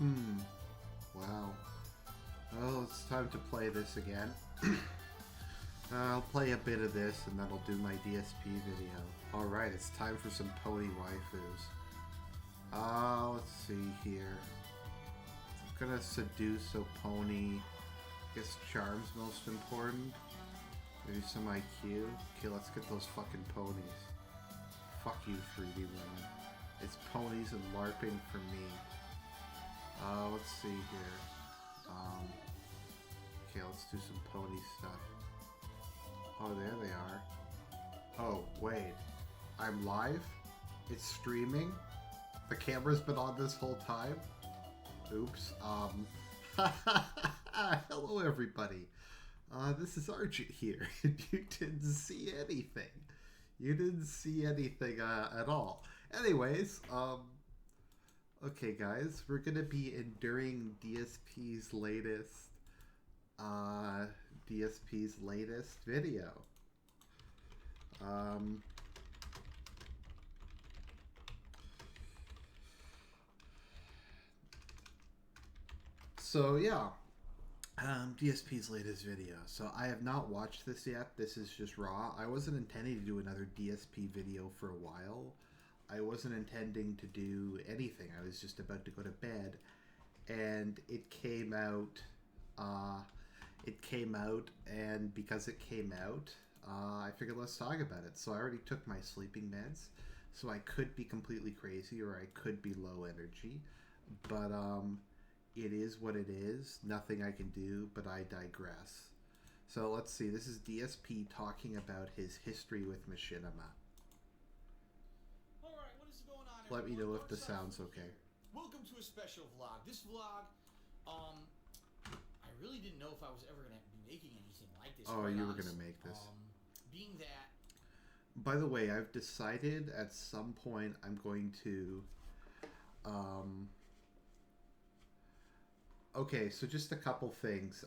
Wow. Well, it's time to play this again. I'll play a bit of this and then I'll do my DSP video. Alright, it's time for some pony waifus. Let's see here. I'm gonna seduce a pony. I guess charm's most important. Maybe some IQ. Okay, let's get those fucking ponies. Fuck you, 3D women. It's ponies and LARPing for me. Let's see here. Okay, let's do some pony stuff. Oh, there they are. Oh, wait. I'm live? It's streaming? The camera's been on this whole time? Oops. Hello, everybody. This is Argent here, and you didn't see anything. You didn't see anything at all. Anyways, okay, guys, we're gonna be enduring DSP's latest video. So yeah, DSP's latest video. So I have not watched this yet. This is just raw. I wasn't intending to do another DSP video for a while. I wasn't intending to do anything. I was just about to go to bed, and it came out. And because it came out, I figured let's talk about it. So I already took my sleeping meds, so I could be completely crazy or I could be low energy, but it is what it is. Nothing I can do, but I digress. So let's see. This is DSP talking about his history with Machinima. Alright, what is going on, Let me know everyone? if the sound's okay. Welcome to a special vlog. This vlog, I really didn't know if I was ever going to be making anything like this. Oh, you were going to make this. Being that... By the way, I've decided at some point I'm going to... Okay, so just a couple things.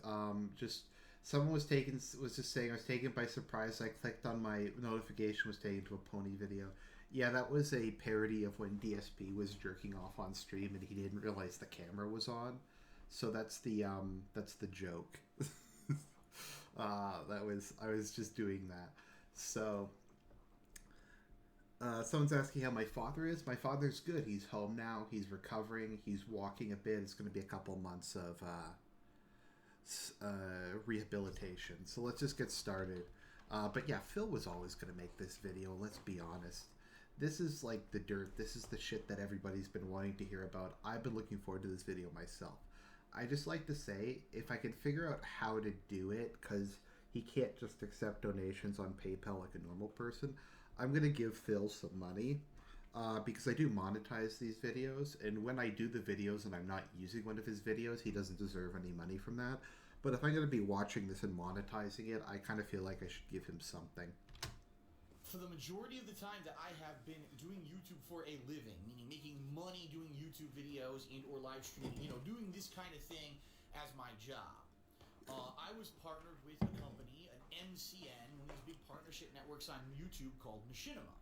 Someone was just saying I was taken by surprise. I clicked on my notification was taken to a pony video. Yeah, that was a parody of when DSP was jerking off on stream and he didn't realize the camera was on. So that's the joke. I was just doing that. So someone's asking how my father is. My father's good. He's home now. He's recovering. He's walking a bit. It's going to be a couple months of rehabilitation. So let's just get started. But yeah, Phil was always going to make this video. Let's be honest. This is like the dirt. This is the shit that everybody's been wanting to hear about. I've been looking forward to this video myself. I just like to say, if I can figure out how to do it, because he can't just accept donations on PayPal like a normal person, I'm going to give Phil some money, because I do monetize these videos, and when I do the videos and I'm not using one of his videos, he doesn't deserve any money from that. But if I'm going to be watching this and monetizing it, I kind of feel like I should give him something. For the majority of the time that I have been doing YouTube for a living, meaning making money doing YouTube videos and or live streaming, doing this kind of thing as my job, I was partnered with a company, an MCN, one of these big partnership networks on YouTube called Machinima.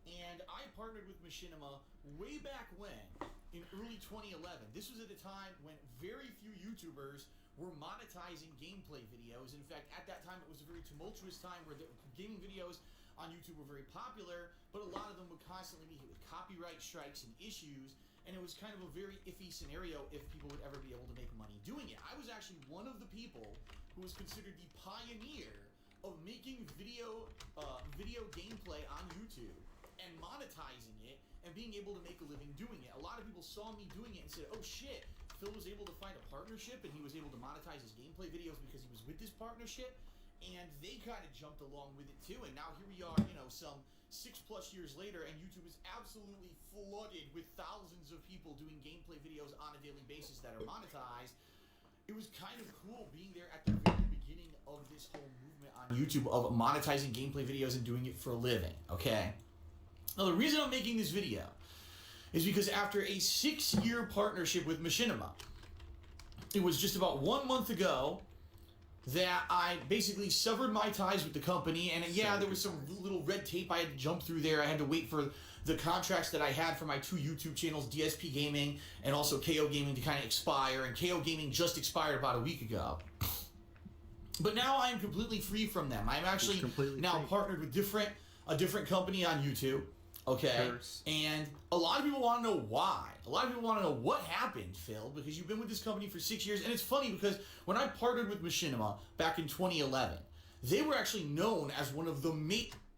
And I partnered with Machinima way back when, in early 2011. This was at a time when very few YouTubers were monetizing gameplay videos. In fact, at that time, it was a very tumultuous time where the gaming videos on YouTube were very popular, but a lot of them would constantly be hit with copyright strikes and issues, and it was kind of a very iffy scenario if people would ever be able to make money doing it. I was actually one of the people who was considered the pioneer of making video gameplay on YouTube and monetizing it and being able to make a living doing it. A lot of people saw me doing it and said, oh shit, Phil was able to find a partnership and he was able to monetize his gameplay videos because he was with this partnership. And they kind of jumped along with it too, and now here we are, some 6+ years later, and YouTube is absolutely flooded with thousands of people doing gameplay videos on a daily basis that are monetized. It was kind of cool being there at the very beginning of this whole movement on YouTube of monetizing gameplay videos and doing it for a living, okay? Now, the reason I'm making this video is because after a 6-year partnership with Machinima, it was just about 1 month ago that I basically severed my ties with the company, and yeah, there was some little red tape I had to jump through there. I had to wait for the contracts that I had for my 2 YouTube channels, DSP Gaming and also KO Gaming, to kind of expire, and KO Gaming just expired about a week ago. But now I am completely free from them. I'm actually now partnered with a different company on YouTube. Okay, and a lot of people want to know why. A lot of people want to know what happened, Phil, because you've been with this company for 6 years, and it's funny because when I partnered with Machinima back in 2011, they were actually known as one of the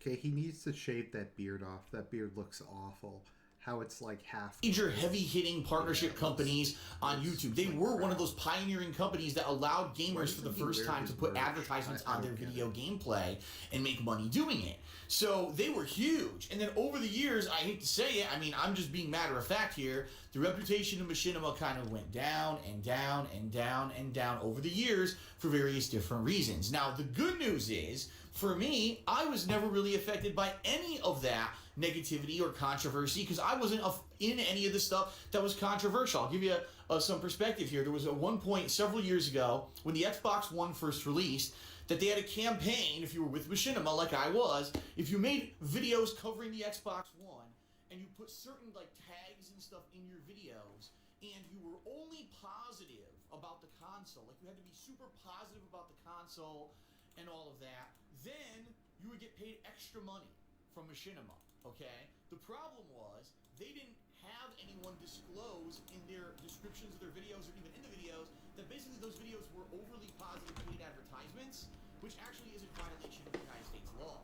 Okay, he needs to shave that beard off. That beard looks awful. How it's like half major heavy-hitting partnership companies on YouTube. They were one of those pioneering companies that allowed gamers for the first time to put advertisements on their video gameplay and make money doing it. So they were huge. And then over the years, I hate to say it, I mean, I'm just being matter of fact here, the reputation of Machinima kind of went down and down and down and down over the years for various different reasons. Now, the good news is, for me, I was never really affected by any of that negativity or controversy because I wasn't in any of the stuff that was controversial. I'll give you some perspective here. There was at one point several years ago when the Xbox One first released that they had a campaign, if you were with Machinima like I was, if you made videos covering the Xbox One and you put certain like tags and stuff in your videos and you were only positive about the console, like you had to be super positive about the console and all of that, then you would get paid extra money from Machinima. Okay? The problem was they didn't have anyone disclose in their descriptions of their videos or even in the videos that basically those videos were overly positive paid advertisements, which actually is a violation of the United States law.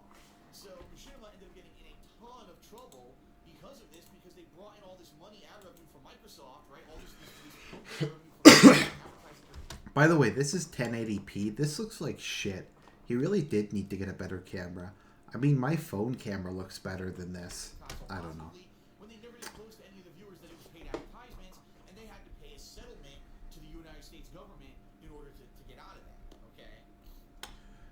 So Machinima ended up getting in a ton of trouble because of this, because they brought in all this money ad revenue from Microsoft, right? All this revenue from advertising. By the way, this is 1080p. This looks like shit. He really did need to get a better camera. I mean, my phone camera looks better than this. I don't know. When they never disclosed to any of the viewers that it was paid advertisements, and they had to pay a settlement to the United States government in order to get out of that. Okay.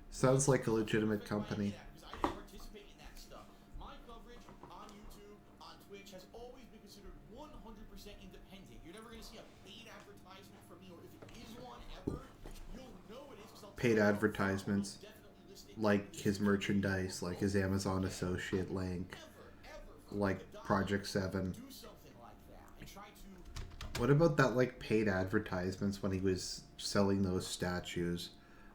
Sounds like a legitimate company. Because I didn't participate in that stuff. My coverage on YouTube, on Twitch, has always been considered 100% independent. You're never going to see a paid advertisement from me, or if it is one ever, you'll know it is. Paid advertisements. Like his merchandise, like his Amazon associate link, like Project 7. What about that like paid advertisements when he was selling those statues?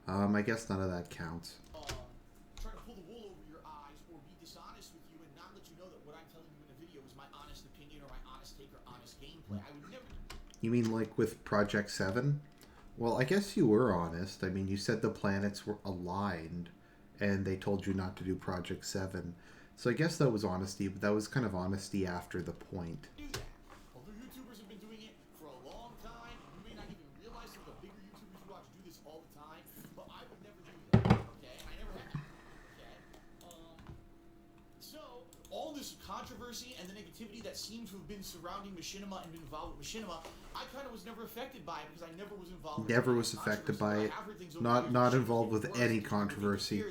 I guess none of that counts. Trying to pull the wool over your eyes or be dishonest with you and not let you know that what I'm telling you in a video is my honest opinion or my honest take or honest gameplay. I would never. You mean like with Project 7? Well, I guess you were honest. I mean, you said the planets were aligned and they told you not to do Project 7. So I guess that was honesty, but that was kind of honesty after the point. Do that. Although YouTubers have been doing it for a long time, you may not even realize some of the bigger YouTubers you watch do this all the time, but I would never do that, okay? I never have, okay? So, all this controversy and the negativity that seemed to have been surrounding Machinima and been involved with Machinima, I kind of was never affected by it because I never was involved. Never was affected by it. Not involved with any controversy.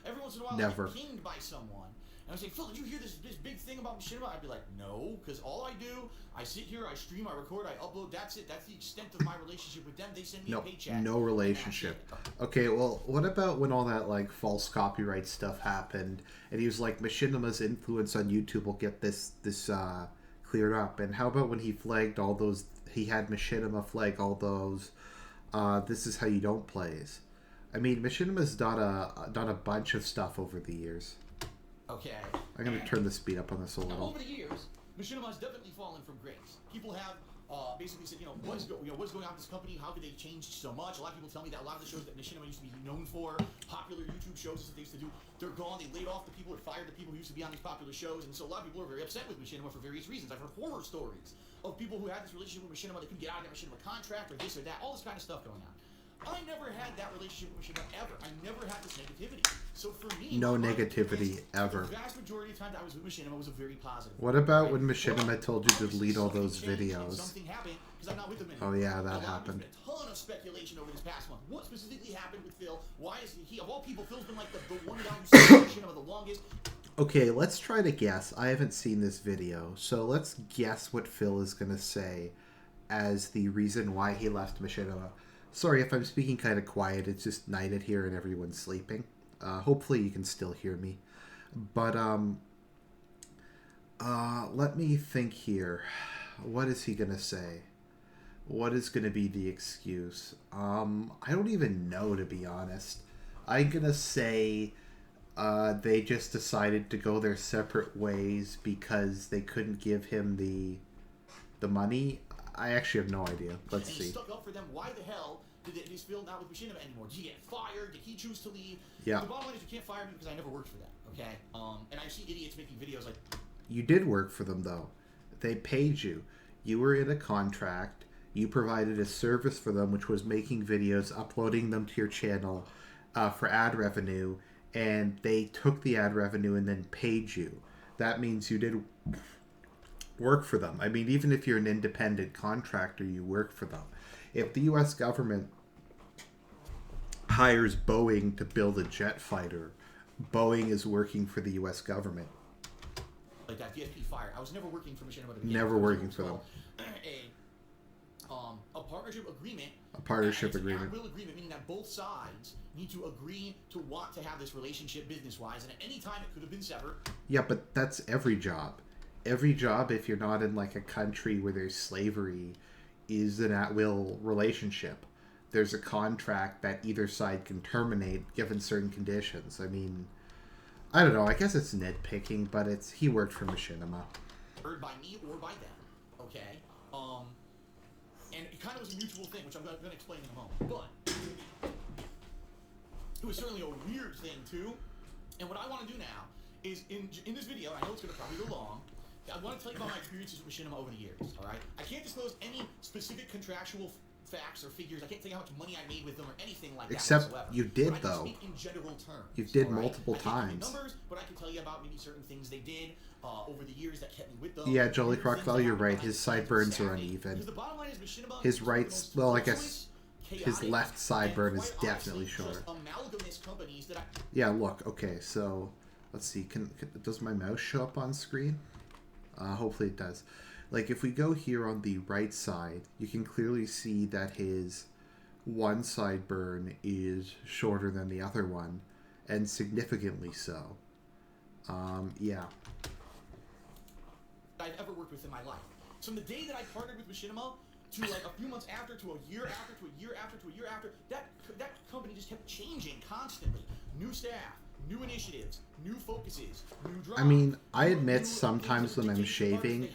Every once in a while, never. I get pinged by someone. And I was like, Phil, did you hear this big thing about Machinima? I'd be like, no, because all I do, I sit here, I stream, I record, I upload. That's it. That's the extent of my relationship with them. They send me a paycheck. No relationship. Okay, well, what about when all that like false copyright stuff happened, and he was like, Machinima's influence on YouTube will get this cleared up? And how about when he flagged all those? He had Machinima flag all those. This is how you don't plays. I mean, Machinima's done a bunch of stuff over the years. Okay. I'm going to turn the speed up on this a little. Over the years, Machinima's definitely fallen from grace. People have basically said, what's going on with this company? How could they change so much? A lot of people tell me that a lot of the shows that Machinima used to be known for, popular YouTube shows that they used to do, they're gone. They laid off the people or fired the people who used to be on these popular shows. And so a lot of people are very upset with Machinima for various reasons. I've heard horror stories of people who had this relationship with Machinima, they couldn't get out of their Machinima contract or this or that, all this kind of stuff going on. I never had that relationship with Machinima ever. I never had this negativity. So for me, no negativity ever. The vast majority of the time that I was with Machinima was a very positive. What about when Machinima told you to delete all those videos? Something happened because I'm not with them anymore. Oh yeah, that happened. There's been a ton of speculation over this past month. What specifically happened with Phil? Why is he of all people? Phil's been like the one guy who's seen Machinima the longest. Okay, let's try to guess. I haven't seen this video, so let's guess what Phil is gonna say as the reason why he left Machinima. Sorry if I'm speaking kind of quiet. It's just night at here and everyone's sleeping. Hopefully you can still hear me. But let me think here. What is he gonna say? What is gonna be the excuse? I don't even know, to be honest. I'm gonna say they just decided to go their separate ways because they couldn't give him the money. I actually have no idea. Let's see. He stuck up for them. Why the hell did his Phil not with Machinima anymore? Did he get fired? Did he choose to leave? Yeah. The bottom line is you can't fire me because I never worked for them. Okay. And I see idiots making videos like. You did work for them though. They paid you. You were in a contract. You provided a service for them, which was making videos, uploading them to your channel for ad revenue, and they took the ad revenue and then paid you. That means you did work for them. I mean, even if you're an independent contractor, you work for them. If the U.S. government hires Boeing to build a jet fighter, Boeing is working for the U.S. government. Like that DSP fire. I was never working for Machinima. Never working for them. A partnership agreement. A partnership agreement. A goodwill agreement, meaning that both sides need to agree to want to have this relationship business-wise, and at any time it could have been severed. Yeah, but that's every job. Every job, if you're not in like a country where there's slavery, is an at-will relationship. There's a contract that either side can terminate given certain conditions. I mean, I don't know. I guess it's nitpicking, but he worked for Machinima. Heard by me or by them, okay? And it kind of was a mutual thing, which I'm going to explain in a moment. But it was certainly a weird thing too. And what I want to do now is in this video, I know it's going to probably go long. I want to tell you about my experiences with Machinima over the years. All right, I can't disclose any specific contractual facts or figures. I can't tell you how much money I made with them or anything like that. Except whatsoever. you did, but I can though. speak in general terms. You did right? multiple I can't times. give you numbers, but I can tell you about maybe certain things they did over the years that kept me with them. Yeah, Jolly Crocodile, you're right. His sideburns are uneven. His right, well, I guess his left sideburn is definitely short. Yeah, look. Okay, so let's see. Does my mouse show up on screen? Hopefully it does. Like, if we go here on the right side, you can clearly see that his one sideburn is shorter than the other one, and significantly so. Yeah. I've ever worked with in my life. So from the day that I partnered with Machinima to like a few months after, to a year after, to a year after, to a year after, that company just kept changing constantly. New staff, new initiatives, new focuses, new drive. I mean, I admit sometimes when I'm shaving,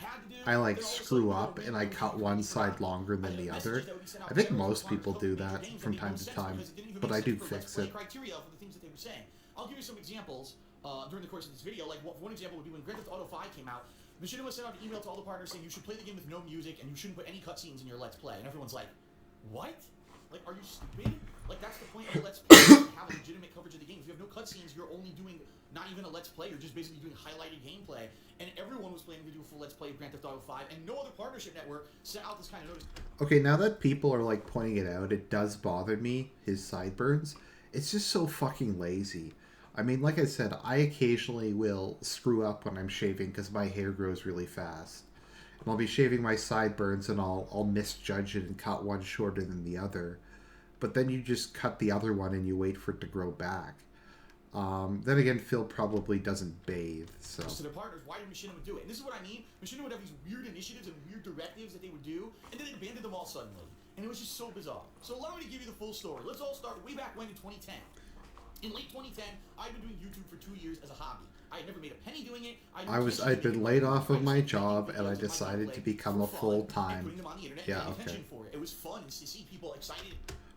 I like screw up and I cut one side longer than the other. I think most people do that from time to time, but I do fix it. I'll give you some examples during the course of this video. Like one example would be when Grand Theft Auto 5 came out. Machinima sent out an email to all the partners saying you should play the game with no music and you shouldn't put any cutscenes in your Let's Play. And everyone's like, what? Like, are you stupid? Like, that's the point of Let's Play. Have a legitimate coverage of the game. If you have no cutscenes, you're only doing not even a Let's Play. You're just basically doing highlighted gameplay. And everyone was planning to do a full Let's Play of Grand Theft Auto 5, and no other partnership network sent out this kind of notice. Okay, now that people are, like, pointing it out, it does bother me, his sideburns. It's just so fucking lazy. I mean, like I said, I occasionally will screw up when I'm shaving because my hair grows really fast. And I'll be shaving my sideburns and I'll misjudge it and cut one shorter than the other. But then you just cut the other one and you wait for it to grow back. Then again, Phil probably doesn't bathe, so... To their partners, why did Machinima do it? And this is what I mean. Machinima would have these weird initiatives and weird directives that they would do, and then they abandoned them all suddenly. And it was just so bizarre. So allow me to give you the full story. Let's all start way back when in 2010. In late 2010, I'd been doing YouTube for 2 years as a hobby. I had never made a penny doing it. I'd been laid off of my job, and I decided to become a full-time... Yeah, okay. It was fun to see people excited.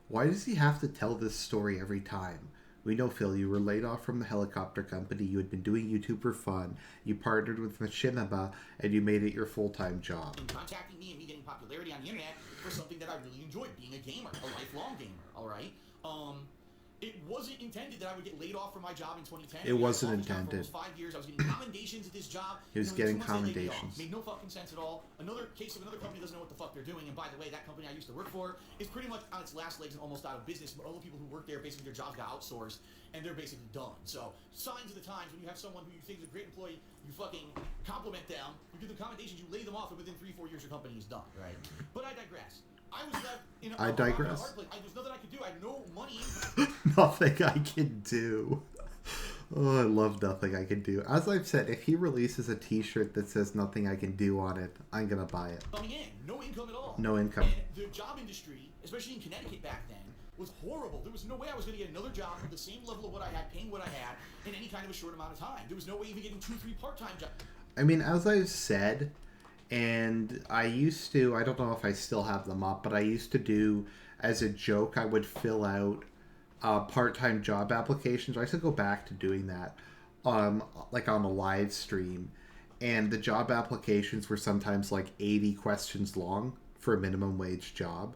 Why does he have to tell this story every time? We know, Phil, you were laid off from the helicopter company, you had been doing YouTube for fun, you partnered with Machinima, and you made it your full-time job. And contacting me and me getting popularity on the internet was something that I really enjoyed, being a gamer, a lifelong gamer, alright? It wasn't intended that I would get laid off from my job in 2010. It wasn't intended. For almost 5 years, I was getting commendations at this job. He was getting commendations. Made no fucking sense at all. Another case of another company doesn't know what the fuck they're doing. And by the way, that company I used to work for is pretty much on its last legs and almost out of business. All the people who work there, basically their jobs got outsourced and they're basically done. So signs of the times when you have someone who you think is a great employee you fucking compliment them, you give them commendations, you lay them off, and within 3-4 years your company is done, right? But I digress. I was left in a hard place. There's nothing I could do. I had no money. Nothing I can do. Oh, I love Nothing I Can Do. As I've said, if he releases a t-shirt that says Nothing I Can Do on it, I'm going to buy it. Coming in. No income at all. No income. And the job industry, especially in Connecticut back then, was horrible. There was no way I was going to get another job with the same level of what I had, paying what I had, in any kind of a short amount of time. There was no way even getting 2-3 part-time jobs. I mean, as I've said, and I used to, I don't know if I still have them up, but I used to do, as a joke, I would fill out part-time job applications. I used to go back to doing that, like on a live stream, and the job applications were sometimes like 80 questions long for a minimum wage job.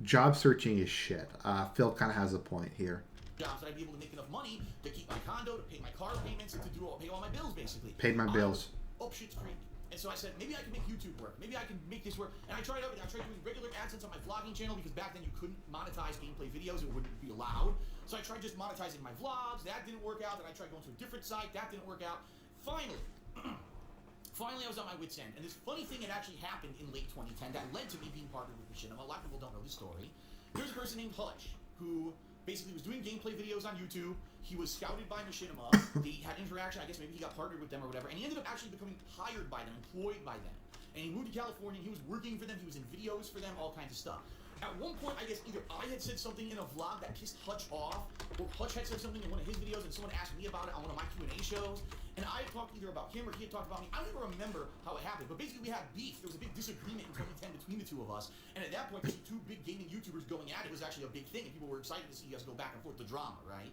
Job searching is shit. Phil kind of has a point here. Jobs that I'd be able to make enough money to keep my condo, to pay my car payments, and to pay all my bills, basically. Paid my bills. Up shit's creek. And so I said, maybe I can make YouTube work. Maybe I can make this work. And I tried everything. I tried doing regular AdSense on my vlogging channel because back then you couldn't monetize gameplay videos. It wouldn't be allowed. So I tried just monetizing my vlogs. That didn't work out. Then I tried going to a different site. That didn't work out. Finally, I was on my wit's end. And this funny thing had actually happened in late 2010 that led to me being partnered with Machinima. A lot of people don't know this story. There's a person named Hutch who basically was doing gameplay videos on YouTube. He was scouted by Machinima. They had interaction. I guess maybe he got partnered with them or whatever. And he ended up actually becoming hired by them, employed by them. And he moved to California. He was working for them. He was in videos for them, all kinds of stuff. At one point, I guess either I had said something in a vlog that pissed Hutch off, or Hutch had said something in one of his videos, and someone asked me about it on one of my Q&A shows. And I had talked either about him or he had talked about me. I don't even remember how it happened, but basically we had beef. There was a big disagreement in 2010 between the two of us. And at that point, these two big gaming YouTubers going at it was actually a big thing, and people were excited to see you guys go back and forth, the drama, right?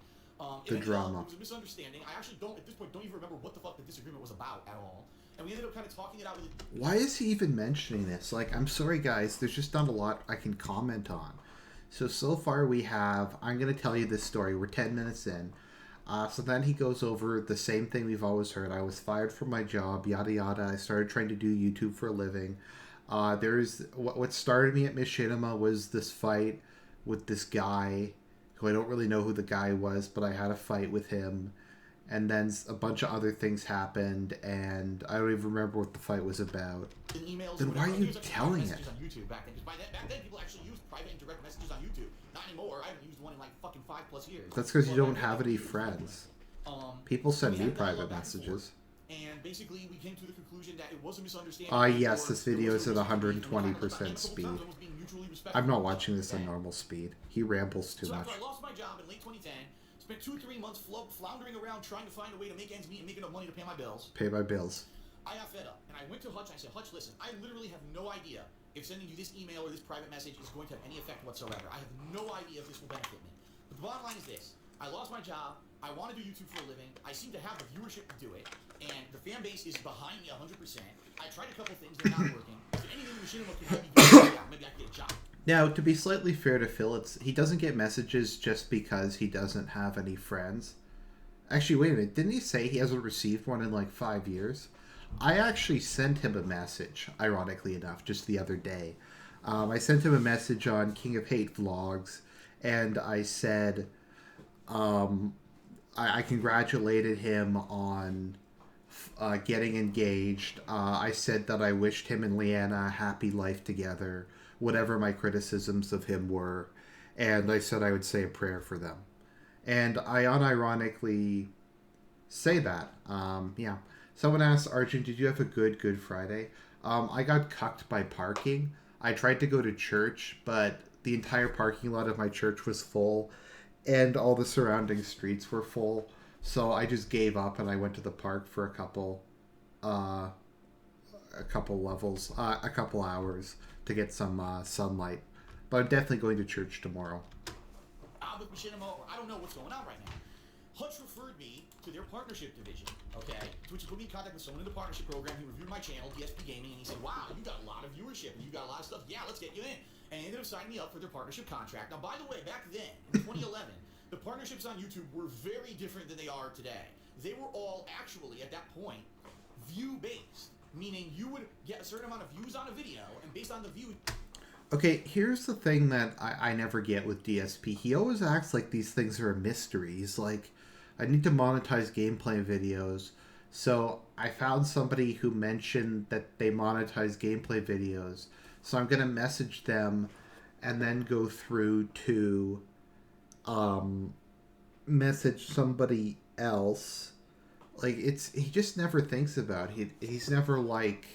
The drama. It was a misunderstanding. I actually don't, at this point, don't even remember what the fuck the disagreement was about at all. And we ended up kind of talking it out with it. Why is he even mentioning this? Like, I'm sorry, guys. There's just not a lot I can comment on. So far we have... I'm going to tell you this story. We're 10 minutes in. So then he goes over the same thing we've always heard. I was fired from my job, yada yada. I started trying to do YouTube for a living. There's... What started me at Machinima was this fight with this guy who I don't really know who the guy was, but I had a fight with him. And then a bunch of other things happened, and I don't even remember what the fight was about. Then why are you telling it? On YouTube back then, because back then people actually used private and direct messages on YouTube. Not anymore. I haven't used one in like fucking 5+ years. That's because you don't have any friends. People send me private messages. And basically, we came to the conclusion that it was a misunderstanding. Yes, this video is at 120% speed. I'm not watching this on normal speed. He rambles too much. So after I lost my job in late 2010, spent 2-3 months floundering around trying to find a way to make ends meet and make enough money to pay my bills. Pay my bills. I got fed up, and I went to Hutch and I said, Hutch, listen, I literally have no idea if sending you this email or this private message is going to have any effect whatsoever. I have no idea if this will benefit me. But the bottom line is this. I lost my job. I want to do YouTube for a living. I seem to have the viewership to do it, and the fan base is behind me 100%. I tried a couple things. They're not working. Is there anything Machinima can help me do? Maybe I can get a job. Now, to be slightly fair to Phil, he doesn't get messages just because he doesn't have any friends. Actually, wait a minute. Didn't he say he hasn't received one in like 5 years? I actually sent him a message, ironically enough, just the other day. I sent him a message on King of Hate Vlogs, and I said I congratulated him on getting engaged. I said that I wished him and Leanna a happy life together, whatever my criticisms of him were, and I said I would say a prayer for them. And I unironically say that. Yeah. Someone asked, Argent, did you have a good Friday? I got cucked by parking. I tried to go to church, but the entire parking lot of my church was full, and all the surrounding streets were full. So I just gave up, and I went to the park for a couple hours to get some sunlight. But I'm definitely going to church tomorrow. I'm with Machinima, or I don't know what's going on right now. Hutch referred me to their partnership division, okay? Which put me in contact with someone in the partnership program. He reviewed my channel, DSP Gaming, and he said, wow, you got a lot of viewership, and you got a lot of stuff. Yeah, let's get you in. And he ended up signing me up for their partnership contract. Now, by the way, back then, in 2011, the partnerships on YouTube were very different than they are today. They were all actually, at that point, view-based, meaning you would get a certain amount of views on a video, and based on the view... Okay, here's the thing that I never get with DSP. He always acts like these things are a mystery. He's like, I need to monetize gameplay videos. So I found somebody who mentioned that they monetize gameplay videos. So I'm going to message them and then go through to um, message somebody else. Like, he just never thinks about it. He's never like,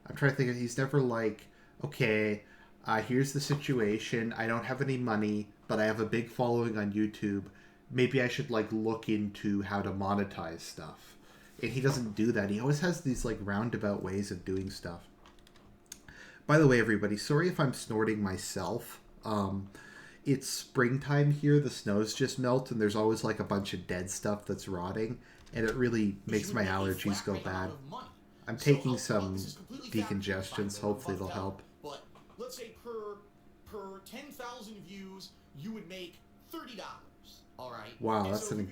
I'm trying to think of, he's never like, okay, here's the situation. I don't have any money, but I have a big following on YouTube. Maybe I should like look into how to monetize stuff. And he doesn't do that. He always has these like roundabout ways of doing stuff. By the way, everybody, sorry if I'm snorting myself. It's springtime here. The snow's just melt, and there's always like a bunch of dead stuff that's rotting, and it really makes my allergies go bad. I'm taking some decongestants. Hopefully, it'll help. But let's say per 10,000 views, you would make $30. All right. Wow, that's an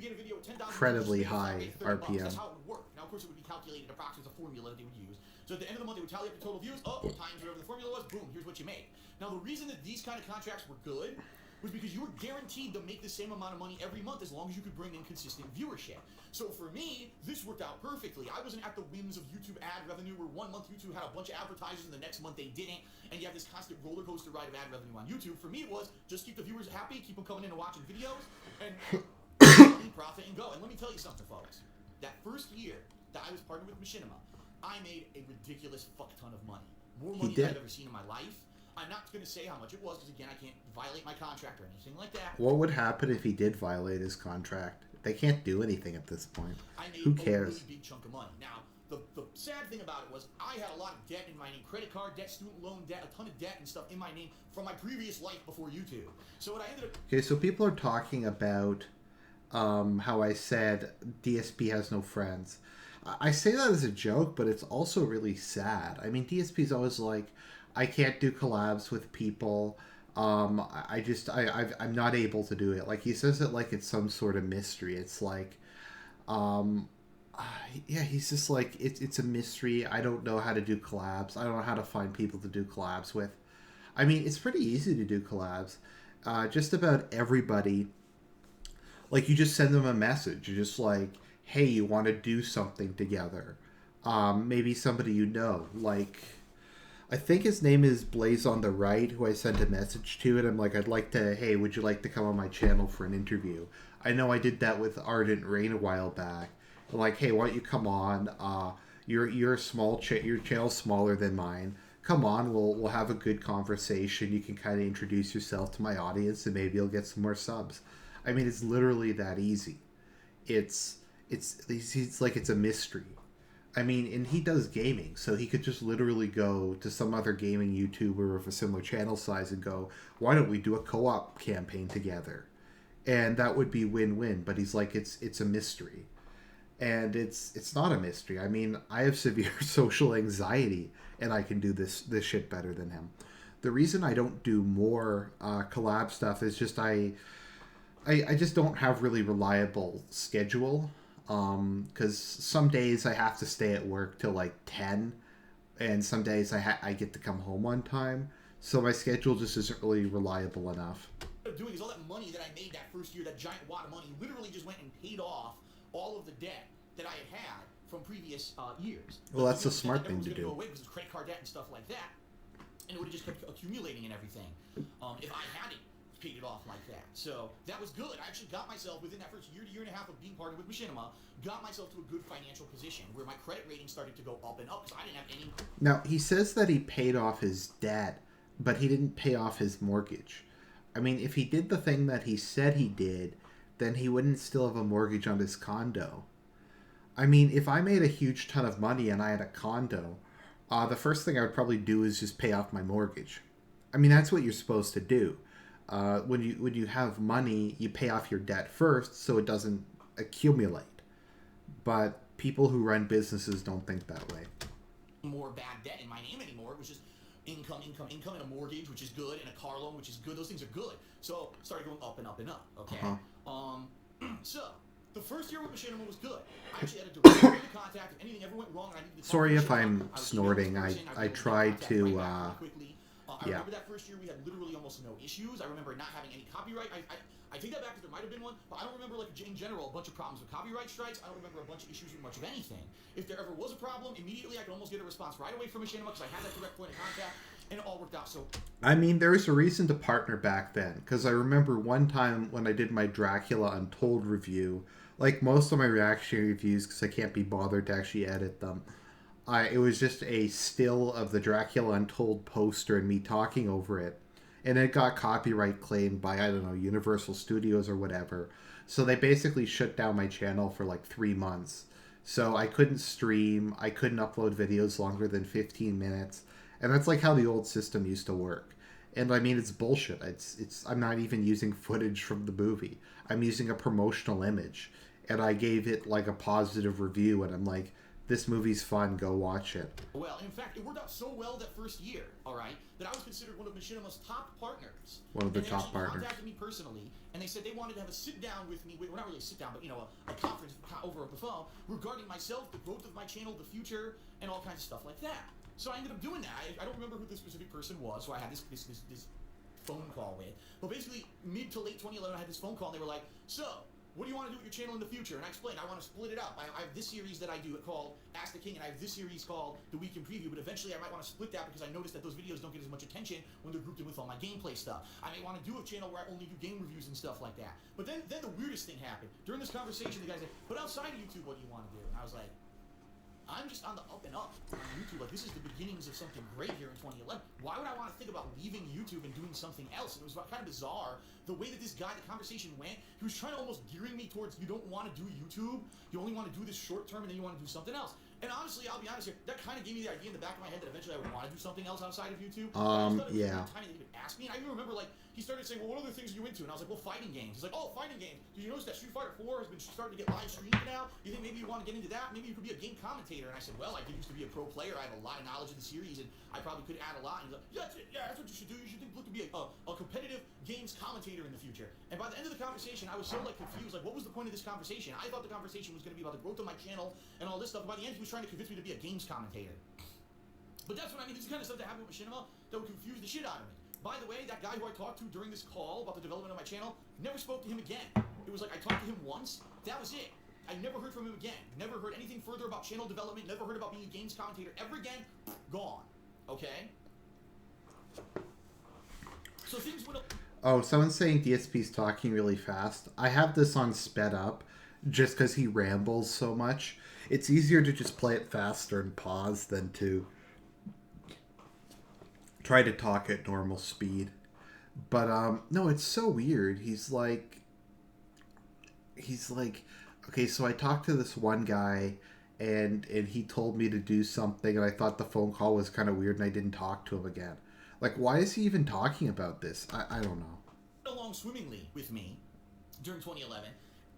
incredibly high RPM. That's how it would work. Now, of course, it would be calculated approximately the formula that they would use. So at the end of the month, they would tally up the total views. Times whatever the formula was. Boom. Here's what you made. Now, the reason that these kind of contracts were good was because you were guaranteed to make the same amount of money every month as long as you could bring in consistent viewership. So for me, this worked out perfectly. I wasn't at the whims of YouTube ad revenue where one month YouTube had a bunch of advertisers and the next month they didn't, and you have this constant roller coaster ride of ad revenue on YouTube. For me, it was just keep the viewers happy, keep them coming in and watching videos, and profit and go. And let me tell you something, folks. That first year that I was partnered with Machinima, I made a ridiculous fuck ton of money. More money than I've ever seen in my life. I'm not going to say how much it was because, again, I can't violate my contract or anything like that. What would happen if he did violate his contract? They can't do anything at this point. Who cares? I made a really big chunk of money. Now, the sad thing about it was I had a lot of debt in my name. Credit card debt, student loan debt, a ton of debt and stuff in my name from my previous life before YouTube. So what I ended up... Okay, so people are talking about how I said DSP has no friends. I say that as a joke, but it's also really sad. I mean, DSP's always like, I can't do collabs with people. I'm not able to do it. Like, he says it like it's some sort of mystery. It's like, yeah, he's just like, it's a mystery. I don't know how to do collabs. I don't know how to find people to do collabs with. I mean, it's pretty easy to do collabs. Just about everybody, like, you just send them a message. You're just like, hey, you want to do something together. Maybe somebody you know, like... I think his name is Blaze on the Right, who I sent a message to, and I'm like, I'd like to, hey, would you like to come on my channel for an interview? I know I did that with Argent Rain a while back. I'm like, hey, why don't you come on? You're a small, your channel's smaller than mine. Come on, we'll have a good conversation. You can kind of introduce yourself to my audience, and maybe you'll get some more subs. I mean, it's literally that easy. It's like it's a mystery. I mean, and he does gaming, so he could just literally go to some other gaming YouTuber of a similar channel size and go, why don't we do a co-op campaign together? And that would be win-win, but he's like, it's a mystery. And it's not a mystery. I mean, I have severe social anxiety, and I can do this shit better than him. The reason I don't do more collab stuff is just I just don't have really reliable schedule. Because some days I have to stay at work till like 10, and some days I get to come home on time, so my schedule just isn't really reliable enough. Doing is all that money that I made that first year, that giant wad of money, literally just went and paid off all of the debt that I had had from previous years. Well, that's a smart thing to do. Go away because it's credit card debt and stuff like that, and it would have just kept accumulating and everything. If I hadn't paid it off like that. So that was good. I actually got myself, within that first year to year and a half of being partnered with Machinima, got myself to a good financial position where my credit rating started to go up and up because I didn't have any... Now, he says that he paid off his debt, but he didn't pay off his mortgage. I mean, if he did the thing that he said he did, then he wouldn't still have a mortgage on his condo. I mean, if I made a huge ton of money and I had a condo, the first thing I would probably do is just pay off my mortgage. I mean, that's what you're supposed to do. When you have money, you pay off your debt first so it doesn't accumulate. But people who run businesses don't think that way. More bad debt in my name anymore. It was just income, and a mortgage, which is good, and a car loan, which is good. Those things are good. So it started going up and up and up. Okay. So the first year with Machinima was good. I actually had to do contact. If anything ever went wrong, I needed to. Sorry if I'm snorting. I tried to I remember that first year we had literally almost no issues. I remember not having any copyright. I take that back because there might have been one, but I don't remember, like, in general, a bunch of problems with copyright strikes. I don't remember a bunch of issues with much of anything. If there ever was a problem, immediately I could almost get a response right away from Machinima because I had that direct point of contact, and it all worked out. So, I mean, there was a reason to partner back then, because I remember one time when I did my Dracula Untold review, like most of my reaction reviews, because I can't be bothered to actually edit them, it was just a still of the Dracula Untold poster and me talking over it. And it got copyright claimed by, I don't know, Universal Studios or whatever. So they basically shut down my channel for like 3 months. So I couldn't stream, I couldn't upload videos longer than 15 minutes. And that's like how the old system used to work. And I mean, it's bullshit. I'm not even using footage from the movie. I'm using a promotional image. And I gave it like a positive review, and I'm like, this movie's fun, go watch it. Well, in fact, it worked out so well that first year, all right, that I was considered one of Machinima's top partners. One of the top partners. They contacted me personally, and they said they wanted to have a sit-down with me. Well, not really a sit-down, but, a conference over the phone regarding myself, the growth of my channel, the future, and all kinds of stuff like that. So I ended up doing that. I don't remember who this specific person was, so I had this phone call with. But basically, mid to late 2011, I had this phone call, and they were like, so, what do you want to do with your channel in the future? And I explained, I want to split it up. I have this series that I do called Ask the King, and I have this series called The Week in Preview, but eventually I might want to split that because I noticed that those videos don't get as much attention when they're grouped in with all my gameplay stuff. I may want to do a channel where I only do game reviews and stuff like that. But then the weirdest thing happened. During this conversation, the guy said, but outside of YouTube, what do you want to do? And I was like, I'm just on the up and up on YouTube. Like, this is the beginnings of something great here in 2011. Why would I want to think about leaving YouTube and doing something else? And it was kind of bizarre the way that the conversation went. He was trying to almost gearing me towards, you don't want to do YouTube. You only want to do this short term, and then you want to do something else. And honestly, I'll be honest here, that kind of gave me the idea in the back of my head that eventually I would want to do something else outside of YouTube. Yeah. Time that he would ask me, and I even remember, like, he started saying, well, what other things are you into? And I was like, well, fighting games. He's like, oh, fighting games. Did you notice that Street Fighter 4 has been starting to get live streamed now? You think maybe you want to get into that? Maybe you could be a game commentator. And I said, well, I used to be a pro player. I have a lot of knowledge of the series, and I probably could add a lot. And he's like, yeah, that's it. Yeah, that's what you should do. You should look to be a competitive games commentator in the future. And by the end of the conversation, I was so, like, confused. Like, what was the point of this conversation? I thought the conversation was going to be about the growth of my channel and all this stuff. By the end, he was trying to convince me to be a games commentator. But that's what I mean. This is the kind of stuff that happened with Machinima that would confuse the shit out of me. By the way, that guy who I talked to during this call about the development of my channel, never spoke to him again. It was like I talked to him once, that was it. I never heard from him again. Never heard anything further about channel development, never heard about being a games commentator ever again. Gone. Okay? So things went up. Oh, someone's saying DSP's talking really fast. I have this on sped up just because he rambles so much. It's easier to just play it faster and pause than to try to talk at normal speed. But no, it's so weird. He's like, okay, so I talked to this one guy and he told me to do something, and I thought the phone call was kind of weird, and I didn't talk to him again. Like, why is he even talking about this? I don't know. Along swimmingly with me during 2011.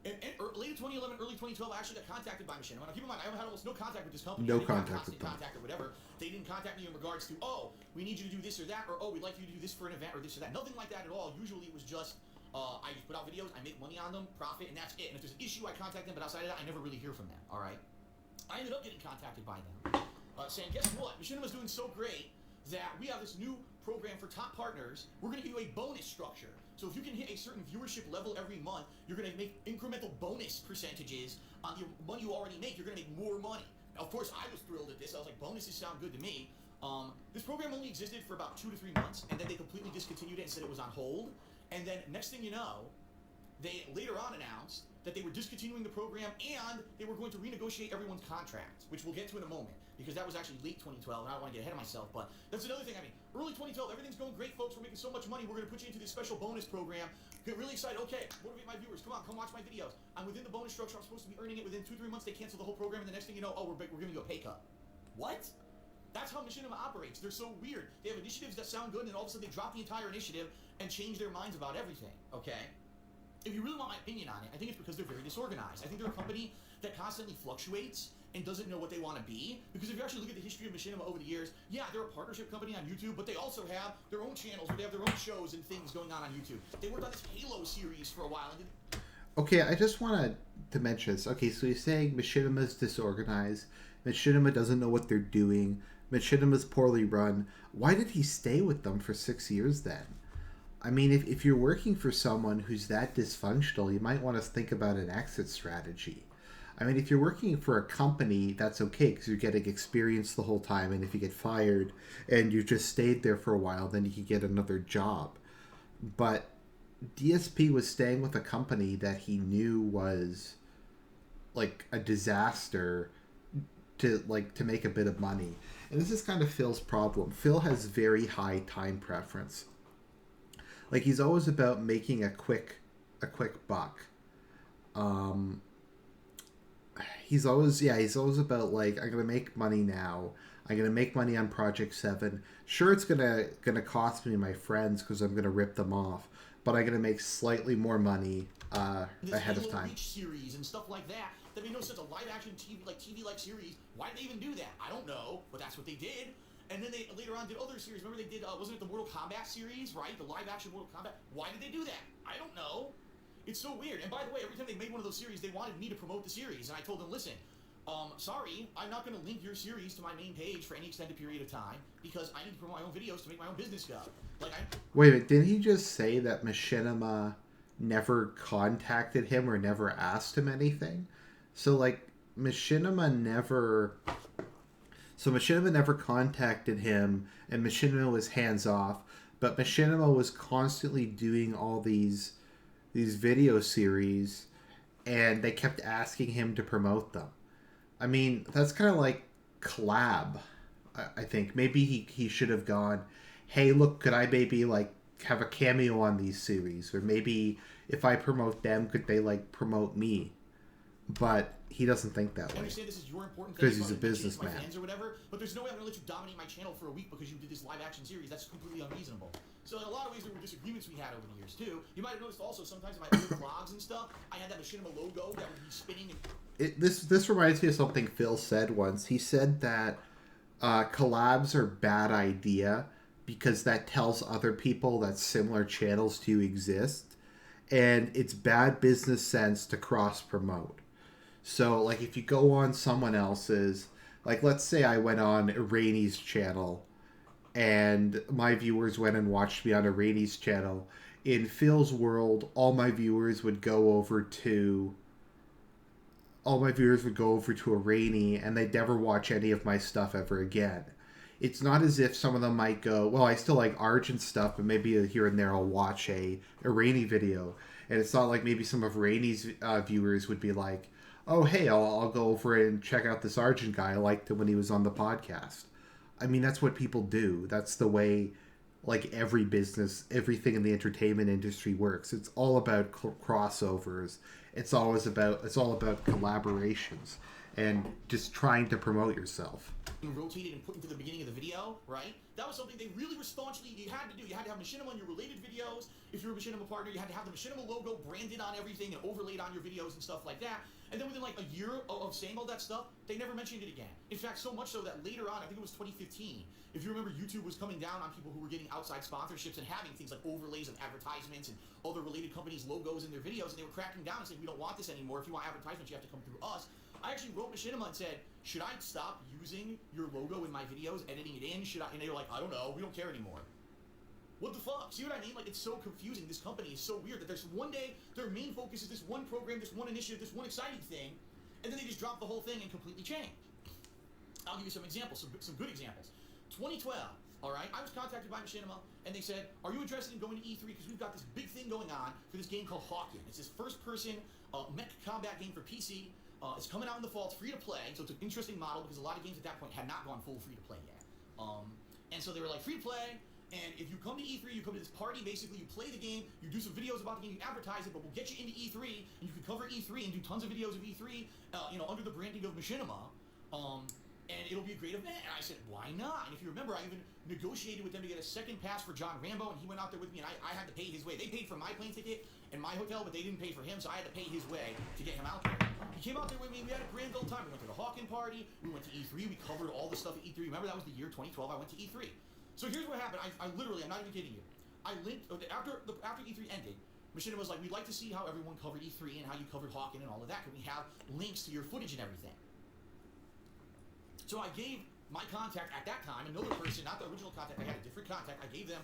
And late 2011, early 2012, I actually got contacted by Machinima. Now, keep in mind, I had almost no contact with this company. No contact with them. Contact or whatever. They didn't contact me in regards to, oh, we need you to do this or that, or oh, we'd like you to do this for an event or this or that. Nothing like that at all. Usually it was just, I just put out videos, I make money on them, profit, and that's it. And if there's an issue, I contact them, but outside of that, I never really hear from them, all right? I ended up getting contacted by them, saying, guess what? Machinima's doing so great that we have this new program for top partners. We're going to give you a bonus structure. So if you can hit a certain viewership level every month, you're going to make incremental bonus percentages on the money you already make. You're going to make more money. Of course, I was thrilled at this. I was like, bonuses sound good to me. This program only existed for about 2 to 3 months, and then they completely discontinued it and said it was on hold. And then next thing you know, they later on announced that they were discontinuing the program and they were going to renegotiate everyone's contracts, which we'll get to in a moment, because that was actually late 2012, and I don't want to get ahead of myself, but that's another thing. I mean, early 2012, everything's going great, folks. We're making so much money. We're going to put you into this special bonus program. Get really excited. Okay, motivate my viewers. Come on, come watch my videos. I'm within the bonus structure. I'm supposed to be earning it within 2-3 months. They cancel the whole program, and the next thing you know, oh, we're giving you a pay cut. What? That's how Machinima operates. They're so weird. They have initiatives that sound good, and then all of a sudden they drop the entire initiative and change their minds about everything, okay? If you really want my opinion on it, I think it's because they're very disorganized. I think they're a company that constantly fluctuates and doesn't know what they want to be. Because if you actually look at the history of Machinima over the years, yeah, they're a partnership company on YouTube, but they also have their own channels where they have their own shows and things going on YouTube. They worked on this Halo series for a while. Okay, I just wanted to mention this. Okay, so you're saying Machinima's disorganized. Machinima doesn't know what they're doing. Machinima's poorly run. Why did he stay with them for 6 years then? I mean, if you're working for someone who's that dysfunctional, you might want to think about an exit strategy. I mean, if you're working for a company, that's okay because you're getting experience the whole time. And if you get fired and you just stayed there for a while, then you can get another job. But DSP was staying with a company that he knew was like a disaster to make a bit of money. And this is kind of Phil's problem. Phil has very high time preference. Like he's always about making a quick buck. He's always about like, I'm gonna make money now. I'm gonna make money on Project 7. Sure, it's gonna cost me my friends because I'm gonna rip them off, but I'm gonna make slightly more money ahead of time. Reach series and stuff like that. That made no sense. A live action TV like series. Why did they even do that? I don't know, but that's what they did. And then they later on did other series. Remember they did, wasn't it the Mortal Kombat series, right? The live action Mortal Kombat. Why did they do that? I don't know. It's so weird. And by the way, every time they made one of those series, they wanted me to promote the series. And I told them, listen, sorry, I'm not going to link your series to my main page for any extended period of time because I need to promote my own videos to make my own business go. Wait a minute, didn't he just say that Machinima never contacted him or never asked him anything? So, like, Machinima never contacted him, and Machinima was hands off, but Machinima was constantly doing all these video series, and they kept asking him to promote them. I mean, that's kind of like collab, I think. Maybe he should have gone, hey, look, could I maybe, like, have a cameo on these series? Or maybe if I promote them, could they, like, promote me? But he doesn't think that way. I understand this is your important because he's a businessman. Or whatever, but there's no way I'm going to let you dominate my channel for a week because you did this live action series. That's completely unreasonable. So in a lot of ways, there were disagreements we had over the years too. You might have noticed also sometimes in my other vlogs and stuff, I had that Machinima logo that would be spinning. This reminds me of something Phil said once. He said that collabs are a bad idea because that tells other people that similar channels to you exist, and it's bad business sense to cross promote. So, like, if you go on someone else's, like, let's say I went on Irani's channel, and my viewers went and watched me on Irani's channel. In Phil's world, all my viewers would go over to Irani, and they'd never watch any of my stuff ever again. It's not as if some of them might go, well, I still like Argent stuff, but maybe here and there I'll watch a Irani video. And it's not like maybe some of Irani's viewers would be like, oh, hey, I'll go over and check out this Argent guy. I liked him when he was on the podcast. I mean, that's what people do. That's the way, like, every business, everything in the entertainment industry works. It's all about crossovers. It's all about collaborations and just trying to promote yourself. Rotated and put into the beginning of the video, right? That was something they really were staunchly, you had to do. You had to have Machinima on your related videos. If you're a Machinima partner, you had to have the Machinima logo branded on everything and overlaid on your videos and stuff like that. And then within like a year of saying all that stuff, they never mentioned it again. In fact, so much so that later on, I think it was 2015, if you remember, YouTube was coming down on people who were getting outside sponsorships and having things like overlays of advertisements and other related companies' logos in their videos, and they were cracking down and saying, we don't want this anymore. If you want advertisements, you have to come through us. I actually wrote Machinima and said, should I stop using your logo in my videos, editing it in? Should I? And they were like, I don't know, we don't care anymore. What the fuck? See what I mean? Like, it's so confusing. This company is so weird that there's one day, their main focus is this one program, this one initiative, this one exciting thing, and then they just drop the whole thing and completely change. I'll give you some examples, some good examples. 2012, all right, I was contacted by Machinima, and they said, are you interested in going to E3? Because we've got this big thing going on for this game called Hawken. It's this first-person mech combat game for PC. It's coming out in the fall. It's free to play, so it's an interesting model because a lot of games at that point had not gone full free to play yet. And so they were like, free to play, and if you come to E3, you come to this party, basically you play the game, you do some videos about the game, you advertise it, but we'll get you into E3, and you can cover E3 and do tons of videos of E3, under the branding of Machinima, and it'll be a great event. And I said, why not? And if you remember, I even negotiated with them to get a second pass for John Rambo, and he went out there with me, and I had to pay his way. They paid for my plane ticket and my hotel, but they didn't pay for him, so I had to pay his way to get him out there. He came out there with me, we had a grand old time. We went to the Hawken party, we went to E3, we covered all the stuff at E3. Remember, that was the year 2012, I went to E3. So here's what happened. I literally, I'm not even kidding you. I linked, after E3 ended, Machinima was like, we'd like to see how everyone covered E3 and how you covered Hawken and all of that. Can we have links to your footage and everything? So I gave my contact at that time, another person, not the original contact, I had a different contact. I gave them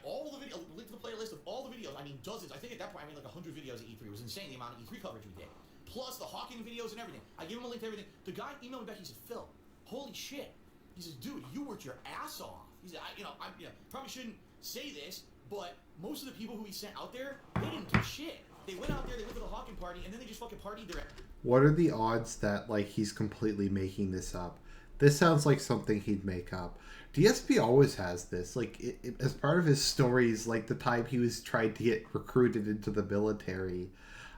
all the video, link to the playlist of all the videos. I mean, dozens. I think at that point I made like 100 videos at E3. It was insane the amount of E3 coverage we did. Plus the Hawking videos and everything. I gave him a link to everything. The guy emailed me back. He said, Phil, holy shit. He says, dude, you worked your ass off. He said, I probably shouldn't say this, but most of the people who he sent out there, they didn't do shit. They went out there, they went to the Hawking party, and then they just fucking partied their. What are the odds that like he's completely making this up? This sounds like something he'd make up. DSP always has this. Like, as part of his stories, like the time he was trying to get recruited into the military,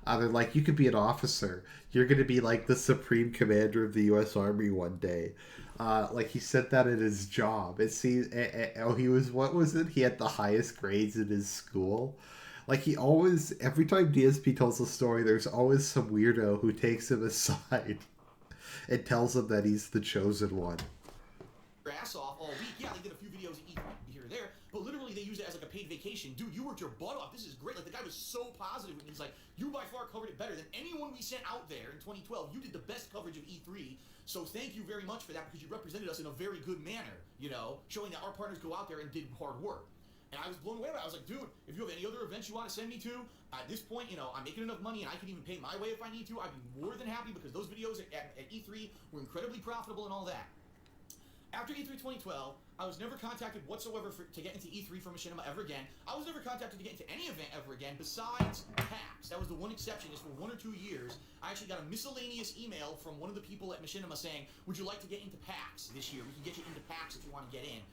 they're like, you could be an officer. You're going to be like the supreme commander of the U.S. Army one day. Like, he said that in his job. He was, what was it? He had the highest grades in his school. Like, he always, every time DSP tells a story, there's always some weirdo who takes him aside and tells him that he's the chosen one. Ass off all week. Yeah, they did a few videos here or there, but literally they use it as like a paid vacation. Dude, you worked your butt off. This is great. Like, the guy was so positive. He's like, you by far covered it better than anyone we sent out there in 2012. You did the best coverage of E3, so thank you very much for that, because you represented us in a very good manner, you know, showing that our partners go out there and did hard work. And I was blown away by it. I was like, dude, if you have any other events you want to send me to, at this point, you know, I'm making enough money and I can even pay my way if I need to. I'd be more than happy, because those videos at E3 were incredibly profitable and all that. After E3 2012, I was never contacted whatsoever to get into E3 from Machinima ever again. I was never contacted to get into any event ever again besides PAX. That was the one exception, is for 1 or 2 years, I actually got a miscellaneous email from one of the people at Machinima saying, would you like to get into PAX this year? We can get you into PAX if you want to get in.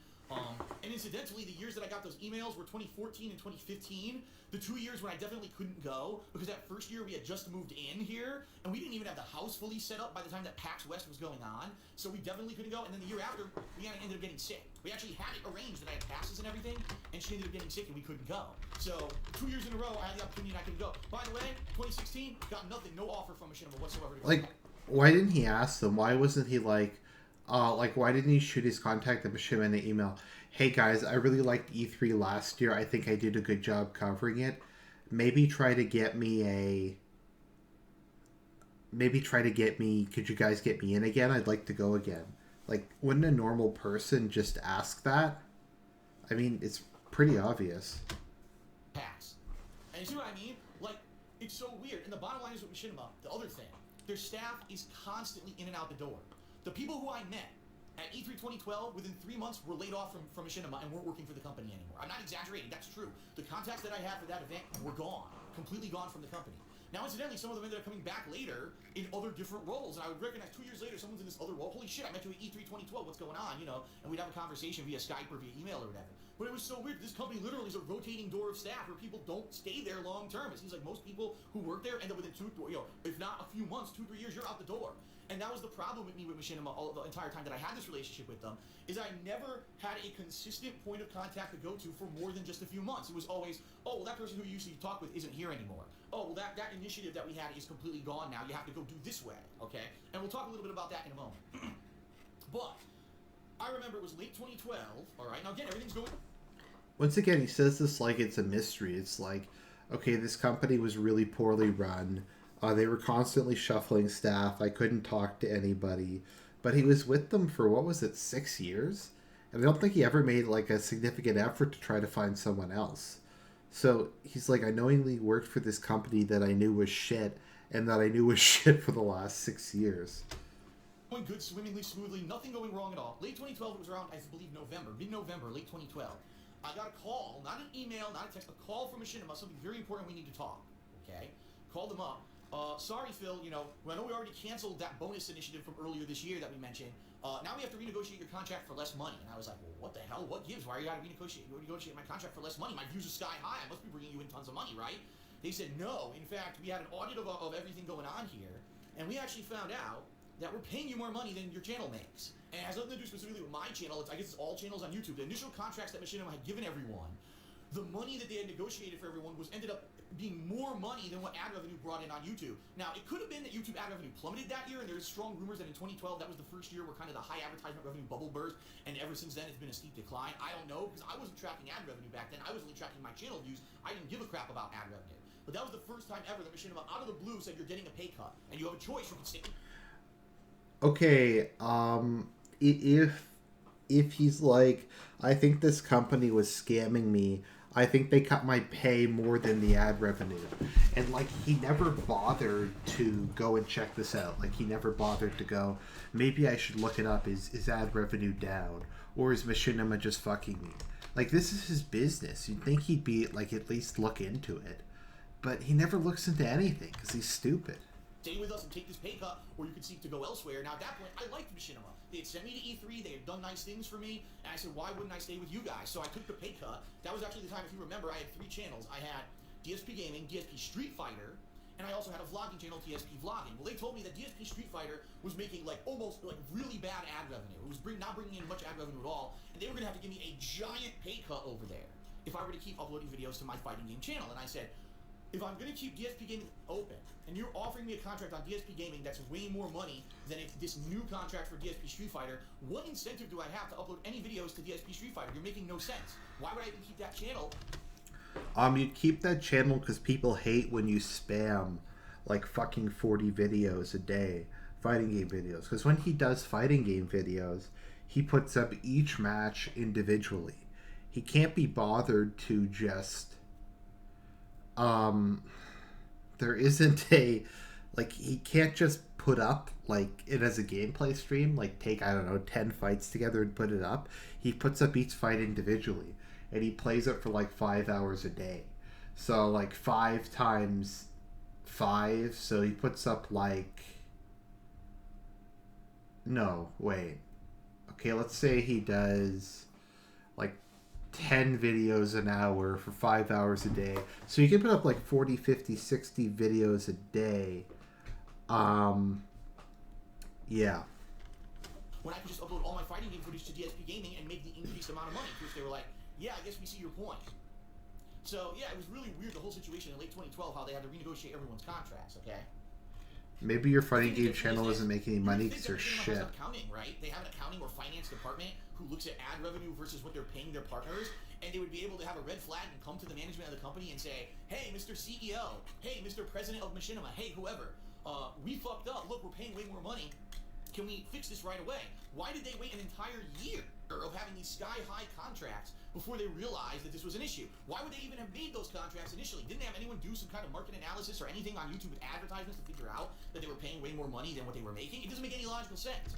And incidentally, the years that I got those emails were 2014 and 2015. The 2 years when I definitely couldn't go, because that first year we had just moved in here, and we didn't even have the house fully set up by the time that PAX West was going on, so we definitely couldn't go. And then the year after, we ended up getting sick. We actually had it arranged that I had passes and everything, and she ended up getting sick and we couldn't go. So 2 years in a row, I had the opportunity and I couldn't go. By the way, 2016, got nothing, no offer from Machinima whatsoever to go. Like, why didn't he ask them? Why wasn't he like, why didn't he shoot his contact at Machinima in the email? Hey guys, I really liked E3 last year. I think I did a good job covering it. Maybe try to get me, could you guys get me in again? I'd like to go again. Like, wouldn't a normal person just ask that? I mean, it's pretty obvious. Pass. And you see what I mean? Like, it's so weird. And the bottom line is with Machinima, the other thing, their staff is constantly in and out the door. The people who I met at E3 2012, within 3 months, were laid off from Machinima and weren't working for the company anymore. I'm not exaggerating, that's true. The contacts that I had for that event were gone, completely gone from the company. Now, incidentally, some of them ended up coming back later in other different roles, and I would recognize 2 years later, someone's in this other role. Holy shit, I met you at E3 2012, what's going on, you know? And we'd have a conversation via Skype or via email or whatever. But it was so weird. This company literally is a rotating door of staff where people don't stay there long term. It seems like most people who work there end up within if not a few months, 2-3 years, you're out the door. And that was the problem with me with Machinima the entire time that I had this relationship with them, is I never had a consistent point of contact to go to for more than just a few months. It was always, oh, well, that person who you usually talk with isn't here anymore. Oh, well, that initiative that we had is completely gone now. You have to go do this way, okay? And we'll talk a little bit about that in a moment. But I remember it was late 2012, all right? Now, again, everything's going... Once again, he says this like it's a mystery. It's like, okay, this company was really poorly run. They were constantly shuffling staff. I couldn't talk to anybody. But he was with them for, 6 years? And I don't think he ever made, like, a significant effort to try to find someone else. So he's like, I knowingly worked for this company that I knew was shit, and that I knew was shit for the last 6 years. Going good, swimmingly, smoothly, nothing going wrong at all. Late 2012, it was around, I believe, mid-November, late 2012. I got a call, not an email, not a text, a call from Machinima, something very important, we need to talk, okay? Called them up. Sorry, Phil, you know, I know we already canceled that bonus initiative from earlier this year that we mentioned. Now we have to renegotiate your contract for less money. And I was like, well, what the hell? What gives? Why are you got to renegotiate my contract for less money? My views are sky high. I must be bringing you in tons of money, right? They said, no. In fact, we had an audit of everything going on here, and we actually found out that we're paying you more money than your channel makes. And it has nothing to do specifically with my channel. I guess it's all channels on YouTube. The initial contracts that Machinima had given everyone, the money that they had negotiated for everyone ended up being more money than what ad revenue brought in on YouTube. Now, it could have been that YouTube ad revenue plummeted that year, and there's strong rumors that in 2012, that was the first year where kind of the high advertisement revenue bubble burst, and ever since then, it's been a steep decline. I don't know, because I wasn't tracking ad revenue back then. I was only tracking my channel views. I didn't give a crap about ad revenue. But that was the first time ever that Machinima, out of the blue, said you're getting a pay cut, and you have a choice. You can stay... Okay, if he's like, I think this company was scamming me. I think they cut my pay more than the ad revenue. And like he never bothered to go and check this out. Like he never bothered to go, maybe I should look it up. Is ad revenue down? Or is Machinima just fucking me? Like this is his business. You'd think he'd be like at least look into it. But he never looks into anything because he's stupid. Stay with us and take this pay cut, or you could seek to go elsewhere. Now, at that point, I liked Machinima. They had sent me to E3, they had done nice things for me, and I said, why wouldn't I stay with you guys? So I took the pay cut. That was actually the time, if you remember, I had 3 channels. I had DSP Gaming, DSP Street Fighter, and I also had a vlogging channel, DSP Vlogging. Well, they told me that DSP Street Fighter was making, like, almost, like, really bad ad revenue. It was not bringing in much ad revenue at all, and they were going to have to give me a giant pay cut over there if I were to keep uploading videos to my fighting game channel. And I said, if I'm going to keep DSP Gaming open, and you're offering me a contract on DSP Gaming that's way more money than if this new contract for DSP Street Fighter, what incentive do I have to upload any videos to DSP Street Fighter? You're making no sense. Why would I even keep that channel? You keep that channel because people hate when you spam like fucking 40 videos a day, fighting game videos. Because when he does fighting game videos, he puts up each match individually. He can't be bothered to just there isn't a, like, he can't just put up, like, it as a gameplay stream, like, take, I don't know, 10 fights together and put it up. He puts up each fight individually, and he plays it for, like, 5 hours a day. So, like, 5 times 5, so he puts up, like, no, wait. Okay, let's say he does, like, 10 videos an hour for 5 hours a day. So you can put up like 40, 50, 60 videos a day. Yeah. When I could just upload all my fighting game footage to DSP Gaming and make the increased amount of money, which they were like, yeah, I guess we see your point. So, yeah, it was really weird, the whole situation in late 2012, how they had to renegotiate everyone's contracts, okay? Maybe your fighting game channel isn't making any money because they're shit. Accounting, right? They have an accounting or finance department who looks at ad revenue versus what they're paying their partners, and they would be able to have a red flag and come to the management of the company and say, hey, Mr. CEO, hey, Mr. President of Machinima, hey, whoever, we fucked up. Look, we're paying way more money. Can we fix this right away? Why did they wait an entire year of having these sky-high contracts before they realized that this was an issue? Why would they even have made those contracts initially? Didn't they have anyone do some kind of market analysis or anything on YouTube with advertisements to figure out that they were paying way more money than what they were making? It doesn't make any logical sense.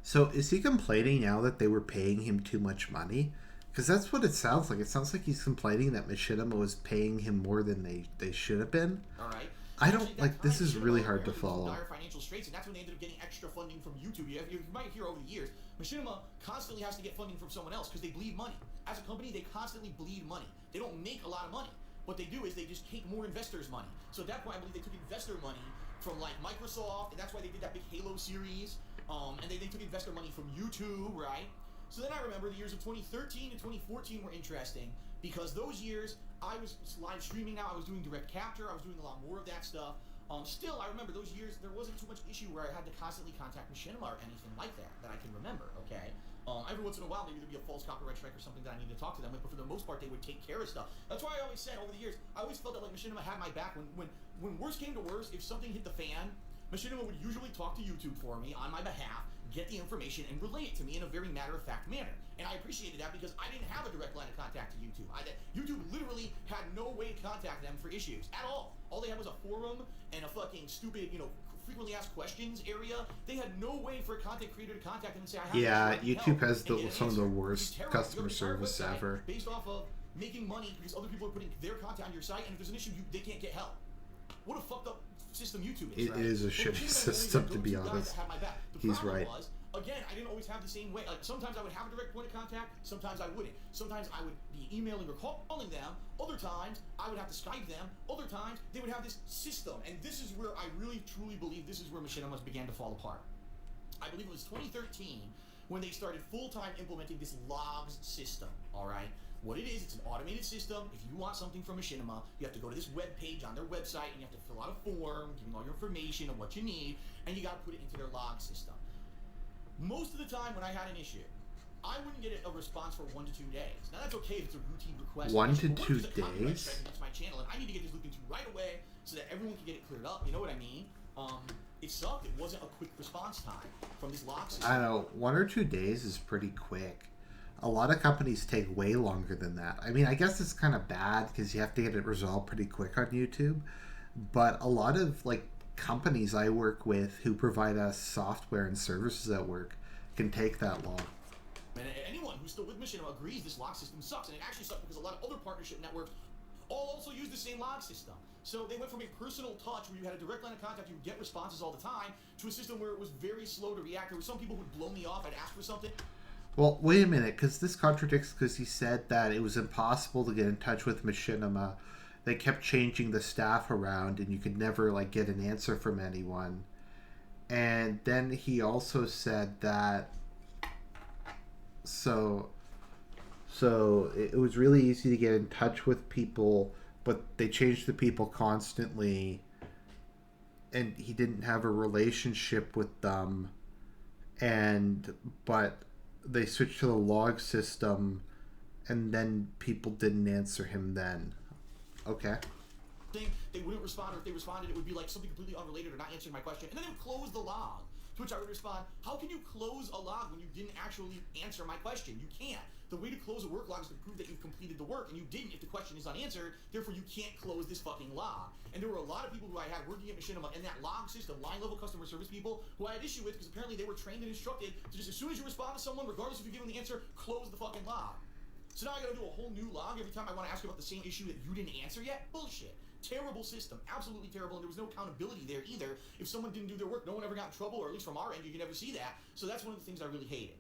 So is he complaining now that they were paying him too much money? Because that's what it sounds like. It sounds like he's complaining that Machinima was paying him more than they should have been. All right. I don't like. This is really hard to follow. Dire financial straits, and that's when they ended up getting extra funding from YouTube. You might hear over the years, Machinima constantly has to get funding from someone else because they bleed money. As a company, they constantly bleed money. They don't make a lot of money. What they do is they just take more investors' money. So at that point, I believe they took investor money from like Microsoft, and that's why they did that big Halo series. And they took investor money from YouTube, right? So then I remember the years of 2013 and 2014 were interesting because those years I was live streaming now. I was doing direct capture. I was doing a lot more of that stuff. Still, I remember those years there wasn't too much issue where I had to constantly contact Machinima or anything like that I can remember, okay? Every once in a while, maybe there'd be a false copyright strike or something that I needed to talk to them with, but for the most part, they would take care of stuff. That's why I always said over the years, I always felt that like Machinima had my back. When worst came to worst, if something hit the fan, Machinima would usually talk to YouTube for me on my behalf, get the information, and relay it to me in a very matter-of-fact manner. And I appreciated that because I didn't have a direct line of contact to YouTube. YouTube literally had no way to contact them for issues at all. All they had was a forum and a fucking stupid, frequently asked questions area. They had no way for a content creator to contact them and say, I have YouTube has some of the worst customer service ever. Based off of making money because other people are putting their content on your site, and if there's an issue, they can't get help. What a fucked up system YouTube is. It is a shitty system, to be honest. He's right. Again, I didn't always have the same way. Like sometimes I would have a direct point of contact, sometimes I wouldn't. Sometimes I would be emailing or calling them. Other times I would have to Skype them. Other times they would have this system, and this is where I really truly believe this is where Machinima began to fall apart. I believe it was 2013 when they started full-time implementing this logs system. All right. What it is, it's an automated system. If you want something from Machinima, you have to go to this web page on their website, and you have to fill out a form, giving all your information of what you need, and you got to put it into their log system. Most of the time when I had an issue, I wouldn't get a response for 1 to 2 days. Now that's okay if it's a routine request. 1 to 2 days? It's my channel, and I need to get this looked into right away so that everyone can get it cleared up. You know what I mean? it sucked. It wasn't a quick response time from this lock system. I don't know. 1 or 2 days is pretty quick. A lot of companies take way longer than that. I mean, I guess it's kind of bad because you have to get it resolved pretty quick on YouTube. But a lot of like companies I work with who provide us software and services at work can take that long. And anyone who's still with Machinima agrees this log system sucks, and it actually sucks because a lot of other partnership networks all also use the same log system. So they went from a personal touch where you had a direct line of contact, you would get responses all the time, to a system where it was very slow to react. There were some people who would blow me off. I'd ask for something. Well, wait a minute, because this contradicts, because he said that it was impossible to get in touch with Machinima. They kept changing the staff around, and you could never like get an answer from anyone. And then he also said that so it was really easy to get in touch with people, but they changed the people constantly, and he didn't have a relationship with them, but they switched to the log system, and then people didn't answer him then. Okay. They wouldn't respond, or if they responded, it would be like something completely unrelated or not answering my question, and then they would close the log. To which I would respond, how can you close a log when you didn't actually answer my question? You can't. The way to close a work log is to prove that you've completed the work, and you didn't if the question is unanswered, therefore you can't close this fucking log. And there were a lot of people who I had working at Machinima in that log system, line-level customer service people, who I had issue with because apparently they were trained and instructed to just, as soon as you respond to someone, regardless if you give them the answer, close the fucking log. So now I gotta do a whole new log every time I want to ask you about the same issue that you didn't answer yet? Bullshit. Terrible system, absolutely terrible, and there was no accountability there either. If someone didn't do their work, no one ever got in trouble, or at least from our end, you could never see that. So that's one of the things I really hated.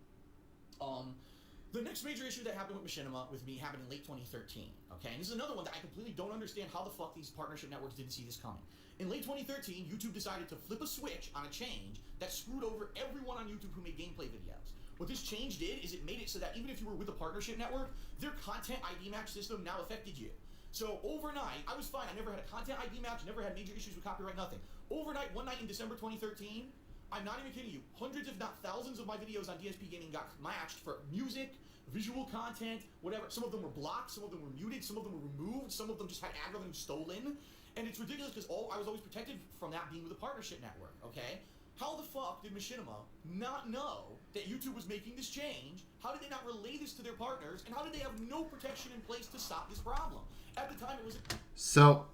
The next major issue that happened with Machinima with me happened in late 2013. Okay, and this is another one that I completely don't understand how the fuck these partnership networks didn't see this coming. In late 2013, YouTube decided to flip a switch on a change that screwed over everyone on YouTube who made gameplay videos. What this change did is it made it so that even if you were with a partnership network, their content ID match system now affected you. So overnight, I was fine. I never had a content ID match, never had major issues with copyright, nothing. Overnight, one night in December 2013, I'm not even kidding you, hundreds if not thousands of my videos on DSP Gaming got matched for music, visual content, whatever. Some of them were blocked, some of them were muted, some of them were removed, some of them just had ad revenue stolen. And it's ridiculous because I was always protected from that being with a partnership network, okay? How the fuck did Machinima not know that YouTube was making this change? How did they not relay this to their partners? And how did they have no protection in place to stop this problem? At the time, it was... So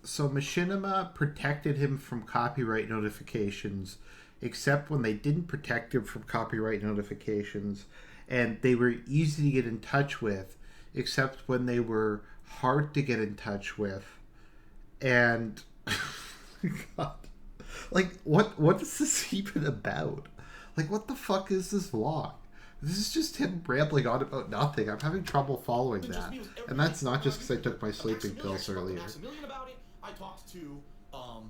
Machinima protected him from copyright notifications, except when they didn't protect him from copyright notifications, and they were easy to get in touch with, except when they were hard to get in touch with. And... God. Like, what is this even about? Like, what the fuck is this vlog? This is just him rambling on about nothing. I'm having trouble following that. And that's not just because I took my sleeping pills earlier. Maximilian about it. I talked to, oh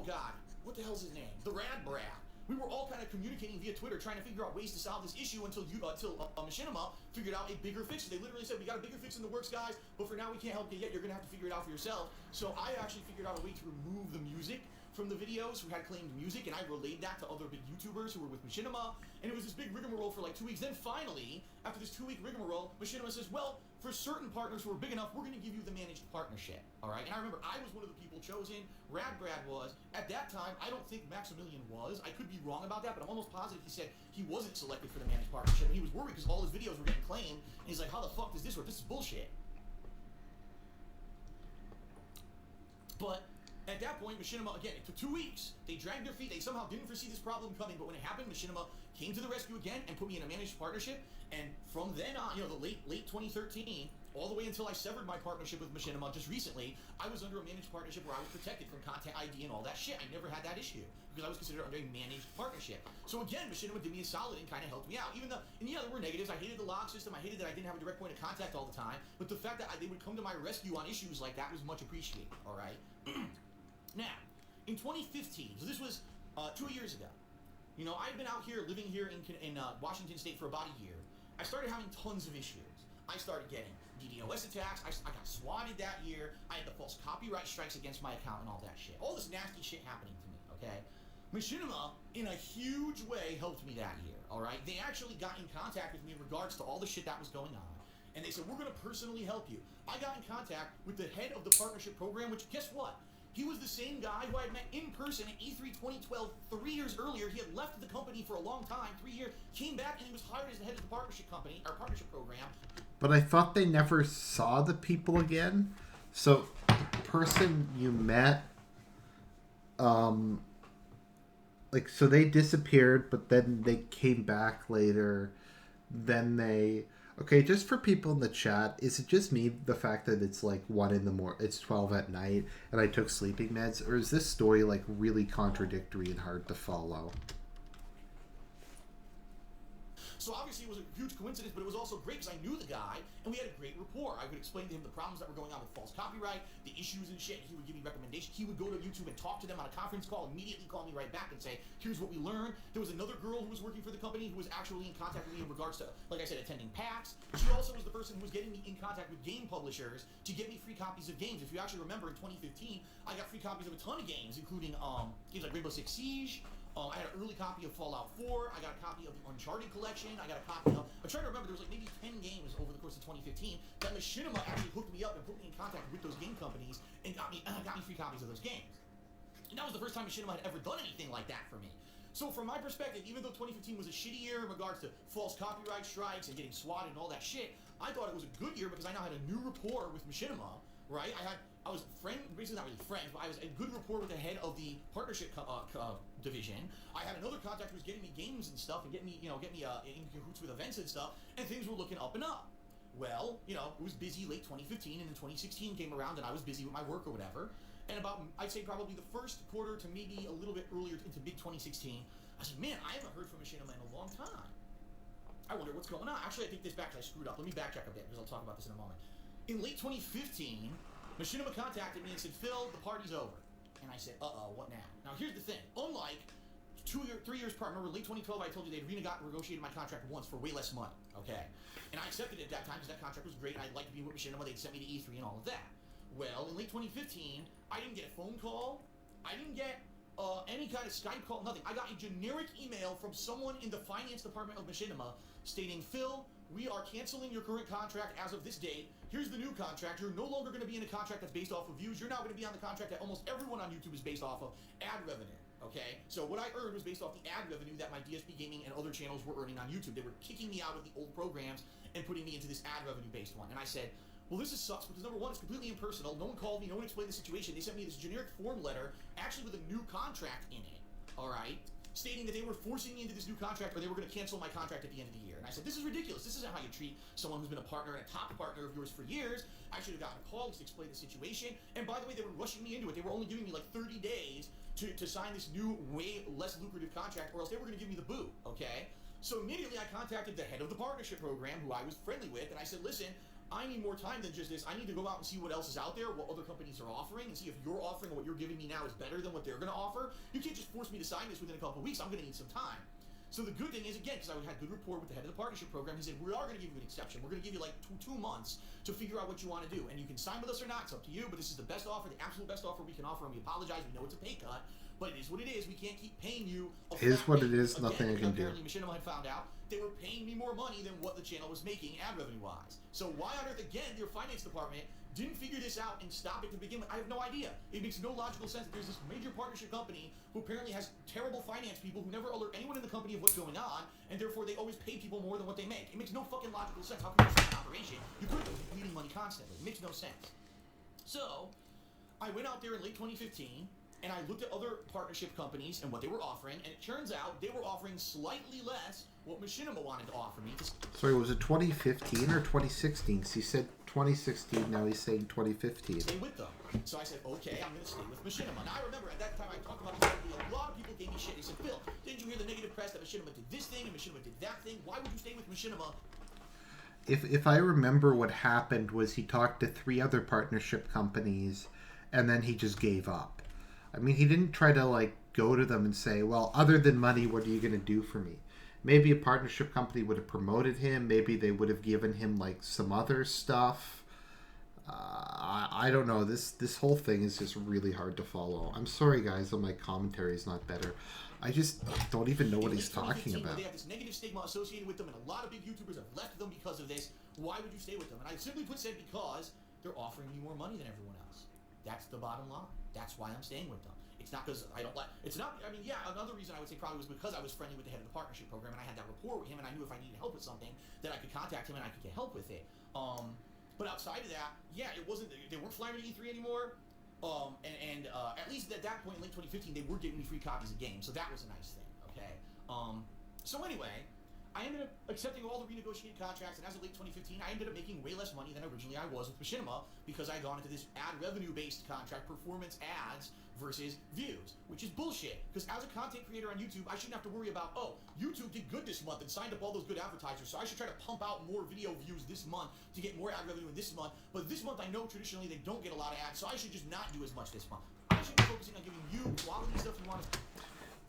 god, what the hell's his name? The Rad Brad. We were all kind of communicating via Twitter, trying to figure out ways to solve this issue until Machinima figured out a bigger fix. They literally said, we got a bigger fix in the works, guys, but for now we can't help you yet. You're going to have to figure it out for yourself. So I actually figured out a way to remove the music from the videos who had claimed music, and I relayed that to other big YouTubers who were with Machinima, and it was this big rigmarole for like 2 weeks. Then finally, after this 2-week rigmarole, Machinima says, well, for certain partners who are big enough, we're going to give you the managed partnership, all right? And I remember I was one of the people chosen, Rad Brad was. At that time, I don't think Maximilian was. I could be wrong about that, but I'm almost positive he said he wasn't selected for the managed partnership, and he was worried because all his videos were getting claimed, and he's like, how the fuck does this work? This is bullshit. But at that point, Machinima, again, it took 2 weeks. They dragged their feet. They somehow didn't foresee this problem coming. But when it happened, Machinima came to the rescue again and put me in a managed partnership. And from then on, the late 2013, all the way until I severed my partnership with Machinima just recently, I was under a managed partnership where I was protected from content ID and all that shit. I never had that issue because I was considered under a managed partnership. So again, Machinima did me a solid and kind of helped me out. Even though, and yeah, there were negatives. I hated the log system. I hated that I didn't have a direct point of contact all the time. But the fact that they would come to my rescue on issues like that was much appreciated. All right. Now, in 2015, so this was 2 years ago, I'd been out here, living here in Washington State for about a year. I started having tons of issues. I started getting DDoS attacks. I got swatted that year. I had the false copyright strikes against my account and all that shit. All this nasty shit happening to me, okay? Machinima, in a huge way, helped me that year, all right? They actually got in contact with me in regards to all the shit that was going on. And they said, we're going to personally help you. I got in contact with the head of the partnership program, which, guess what? He was the same guy who I had met in person at E3 2012 3 years earlier. He had left the company for a long time, 3 years, came back, and he was hired as the head of the partnership company, our partnership program. But I thought they never saw the people again. So, the person you met, like, so they disappeared, but then they came back later. Then they... Okay, just for people in the chat, is it just me, the fact that it's like 1 in the morning, it's 12 at night, and I took sleeping meds, or is this story like really contradictory and hard to follow? So obviously it was a huge coincidence, but it was also great because I knew the guy, and we had a great rapport. I would explain to him the problems that were going on with false copyright, the issues and shit. He would give me recommendations. He would go to YouTube and talk to them on a conference call, immediately call me right back and say, here's what we learned. There was another girl who was working for the company who was actually in contact with me in regards to, like I said, attending PAX. She also was the person who was getting me in contact with game publishers to get me free copies of games. If you actually remember, in 2015, I got free copies of a ton of games, including games like Rainbow Six Siege. I had an early copy of Fallout 4. I got a copy of the Uncharted collection. I got a copy of... I'm trying to remember, there was like maybe 10 games over the course of 2015 that Machinima actually hooked me up and put me in contact with those game companies and got me free copies of those games. And that was the first time Machinima had ever done anything like that for me. So from my perspective, even though 2015 was a shitty year in regards to false copyright strikes and getting swatted and all that shit, I thought it was a good year because I now had a new rapport with Machinima, right? I was basically not really friends, but I was a good rapport with the head of the partnership division. I had another contact who was getting me games and stuff and getting me in cahoots with events and stuff, and things were looking up and up. Well, it was busy late 2015, and then 2016 came around, and I was busy with my work or whatever. And about, I'd say probably the first quarter to maybe a little bit earlier into mid 2016, I said, man, I haven't heard from Machinima in a long time. I wonder what's going on. Actually, I take this back because I screwed up. Let me backtrack a bit because I'll talk about this in a moment. In late 2015, Machinima contacted me and said, Phil, the party's over. And I said, what now? Now, here's the thing. Unlike 3 years prior, remember, late 2012, I told you they'd renegotiated my contract once for way less money, okay? And I accepted it at that time because that contract was great. I'd like to be with Machinima. They'd sent me to E3 and all of that. Well, in late 2015, I didn't get a phone call. I didn't get any kind of Skype call, nothing. I got a generic email from someone in the finance department of Machinima stating, Phil, we are canceling your current contract as of this date. Here's the new contract. You're no longer going to be in a contract that's based off of views. You're now going to be on the contract that almost everyone on YouTube is based off of ad revenue. Okay? So what I earned was based off the ad revenue that my DSP Gaming and other channels were earning on YouTube. They were kicking me out of the old programs and putting me into this ad revenue based one. And I said, well, this sucks because number one, it's completely impersonal. No one called me. No one explained the situation. They sent me this generic form letter, actually with a new contract in it. All right? Stating that they were forcing me into this new contract or they were going to cancel my contract at the end of the year. And I said, this is ridiculous. This isn't how you treat someone who's been a partner and a top partner of yours for years. I should have gotten a call to explain the situation. And by the way, they were rushing me into it. They were only giving me like 30 days to sign this new, way less lucrative contract, or else they were going to give me the boot, okay? So immediately I contacted the head of the partnership program, who I was friendly with, and I said, listen, I need more time than just this. I need to go out and see what else is out there, what other companies are offering, and see if you're offering or what you're giving me now is better than what they're going to offer. You can't just force me to sign this within a couple of weeks. I'm going to need some time. So the good thing is, again, because I had good rapport with the head of the partnership program, he said, we are going to give you an exception. We're going to give you like two months to figure out what you want to do. And you can sign with us or not. It's up to you, but this is the best offer, the absolute best offer we can offer, and we apologize. We know it's a pay cut, but it is what it is. We can't keep paying you a flat Is what rate. it is, Again, nothing I can do. Apparently Machinima had found out they were paying me more money than what the channel was making ad revenue-wise. So why on earth, again, their finance department didn't figure this out and stop it to begin with? I have no idea. It makes no logical sense that there's this major partnership company who apparently has terrible finance people who never alert anyone in the company of what's going on, and therefore they always pay people more than what they make. It makes no fucking logical sense. How can you start an operation? You couldn't be bleeding money constantly. It makes no sense. So I went out there in late 2015, and I looked at other partnership companies and what they were offering, and it turns out they were offering slightly less what Machinima wanted to offer me. Sorry, was it 2015 or 2016? So he said 2016, now he's saying 2015. Stay with them. So I said, okay, I'm going to stay with Machinima. Now I remember at that time I talked about this, a lot of people gave me shit. They said, Phil, didn't you hear the negative press that Machinima did this thing and Machinima did that thing? Why would you stay with Machinima? If I remember, what happened was he talked to 3 other partnership companies, and then he just gave up. I mean, he didn't try to, like, go to them and say, well, other than money, what are you going to do for me? Maybe a partnership company would have promoted him. Maybe they would have given him, like, some other stuff. I don't know. This whole thing is just really hard to follow. I'm sorry, guys, that my commentary is not better. I just don't even know what he's talking about. They have this negative stigma associated with them, and a lot of big YouTubers have left them because of this. Why would you stay with them? And I simply put said, because they're offering me more money than everyone else. That's the bottom line. That's why I'm staying with them. It's not because I don't like. It's not. I mean, yeah. Another reason I would say probably was because I was friendly with the head of the partnership program, and I had that rapport with him, and I knew if I needed help with something, that I could contact him and I could get help with it. But outside of that, yeah, it wasn't. They weren't flying to E3 anymore. At least at that point in late 2015, they were giving me free copies of games, so that was a nice thing. Okay. So anyway, I ended up accepting all the renegotiated contracts, and as of late 2015, I ended up making way less money than originally I was with Machinima because I had gone into this ad revenue-based contract, performance ads versus views, which is bullshit. Because as a content creator on YouTube, I shouldn't have to worry about, oh, YouTube did good this month and signed up all those good advertisers, so I should try to pump out more video views this month to get more ad revenue in this month. But this month, I know traditionally they don't get a lot of ads, so I should just not do as much this month. I should be focusing on giving you quality stuff you want to.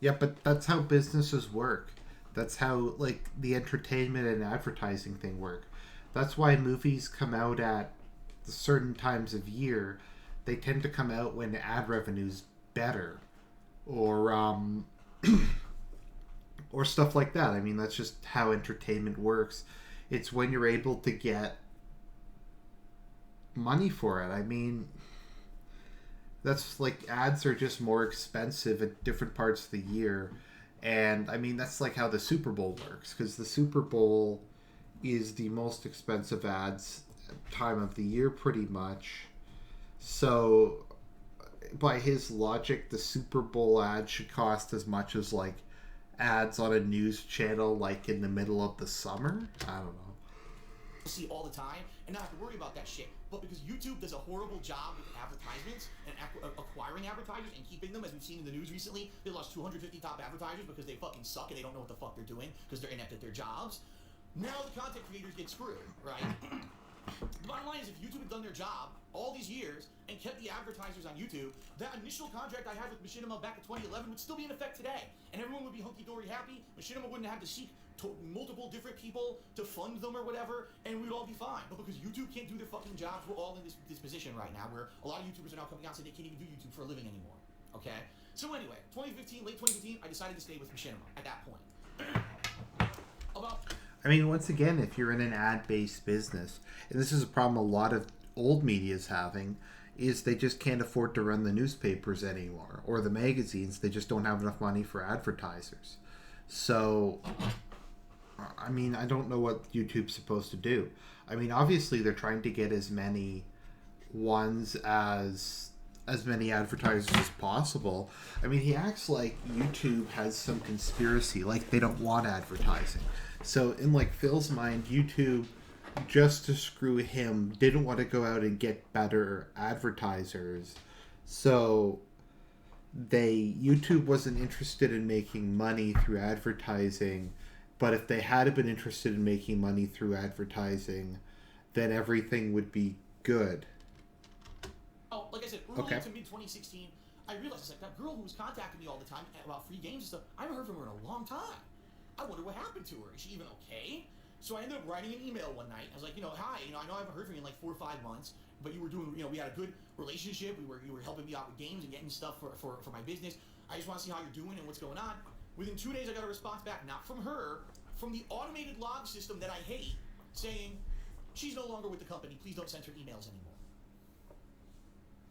Yeah, but that's how businesses work. That's how, like, the entertainment and advertising thing work. That's why movies come out at certain times of year. They tend to come out when ad revenue's better, or or stuff like that. I mean, that's just how entertainment works. It's when you're able to get money for it. I mean, that's like ads are just more expensive at different parts of the year. And I mean, that's like how the Super Bowl works, because the Super Bowl is the most expensive ads time of the year, pretty much. So, by his logic, the Super Bowl ad should cost as much as like ads on a news channel, like in the middle of the summer. I don't know. See all the time and not have to worry about that shit. But because YouTube does a horrible job with advertisements and acquiring advertisers and keeping them, as we've seen in the news recently, they lost 250 top advertisers because they fucking suck and they don't know what the fuck they're doing because they're inept at their jobs. Now the content creators get screwed, right? The bottom line is, if YouTube had done their job all these years and kept the advertisers on YouTube, that initial contract I had with Machinima back in 2011 would still be in effect today, and everyone would be hunky-dory happy. Machinima wouldn't have to seek multiple different people to fund them or whatever, and we would all be fine. But because YouTube can't do their fucking jobs, we're all in this position right now where a lot of YouTubers are now coming out saying they can't even do YouTube for a living anymore. Okay? So anyway, 2015, late 2015, I decided to stay with Machinima at that point. I mean, once again, if you're in an ad-based business, and this is a problem a lot of old media is having, is they just can't afford to run the newspapers anymore, or the magazines. They just don't have enough money for advertisers. So, I mean, I don't know what YouTube's supposed to do. I mean, obviously they're trying to get as many many advertisers as possible. I mean, he acts like YouTube has some conspiracy, like they don't want advertising. So in like Phil's mind, YouTube, just to screw him, didn't want to go out and get better advertisers. So YouTube wasn't interested in making money through advertising, but if they had been interested in making money through advertising, then everything would be good. Oh, like I said, early to mid 2016, I realized, it's like, that girl who was contacting me all the time about free games and stuff, I haven't heard from her in a long time. I wonder what happened to her. Is she even okay? So I ended up writing an email one night. I was like, hi, I know I haven't heard from you in like 4 or 5 months, but you were doing, we had a good relationship. You were helping me out with games and getting stuff for my business. I just want to see how you're doing and what's going on. Within 2 days, I got a response back, not from her, from the automated log system that I hate, saying, she's no longer with the company. Please don't send her emails anymore.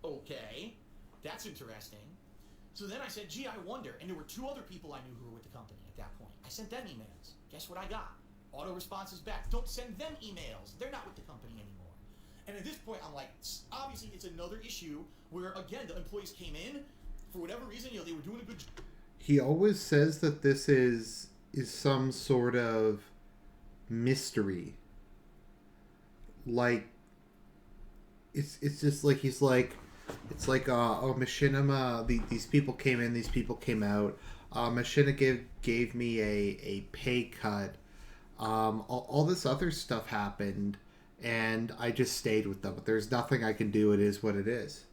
Okay, that's interesting. So then I said, gee, I wonder. And there were 2 other people I knew who were with the company at that point. I sent them emails. Guess what I got? Auto responses back. Don't send them emails. They're not with the company anymore. And at this point, I'm like, obviously, it's another issue where, again, the employees came in for whatever reason. They were doing a good job. He always says that this is some sort of mystery. Like, it's just like he's like, it's like, oh, Machinima, these people came in, these people came out. Machinima gave me a pay cut. All this other stuff happened, and I just stayed with them. But there's nothing I can do. It is what it is.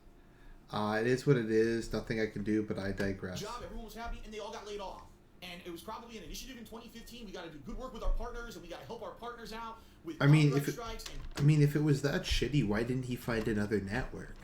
It is what it is. Nothing I can do, but I digress. Everyone was happy, and they all got laid off. And it was probably an initiative in 2015. We got to do good work with our partners, and we got to help our partners out with strikes. If it was that shitty, why didn't he find another network?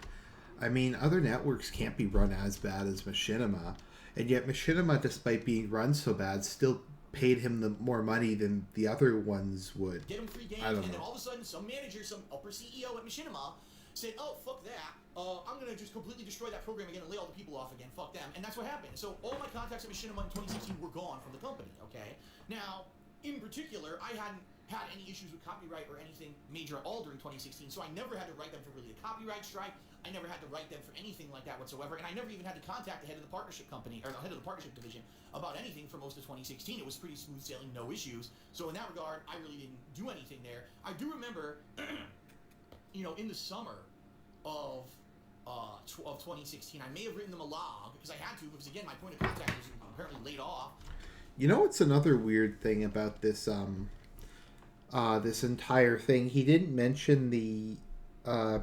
I mean, other networks can't be run as bad as Machinima, and yet Machinima, despite being run so bad, still paid him more money than the other ones would. Get him free games, and then all of a sudden, some manager, some upper CEO at Machinima said, oh, fuck that. I'm going to just completely destroy that program again and lay all the people off again. Fuck them. And that's what happened. So all my contacts at Machinima in 2016 were gone from the company, okay? Now, in particular, I hadn't had any issues with copyright or anything major at all during 2016, so I never had to write them for really a copyright strike. I never had to write them for anything like that whatsoever, and I never even had to contact the head of the partnership company, or the head of the partnership division, about anything for most of 2016. It was pretty smooth sailing, no issues. So in that regard, I really didn't do anything there. I do remember, in the summer of 2016, I may have written them a log, because I had to, because again, my point of contact was apparently laid off. You know what's another weird thing about this this entire thing? He didn't mention the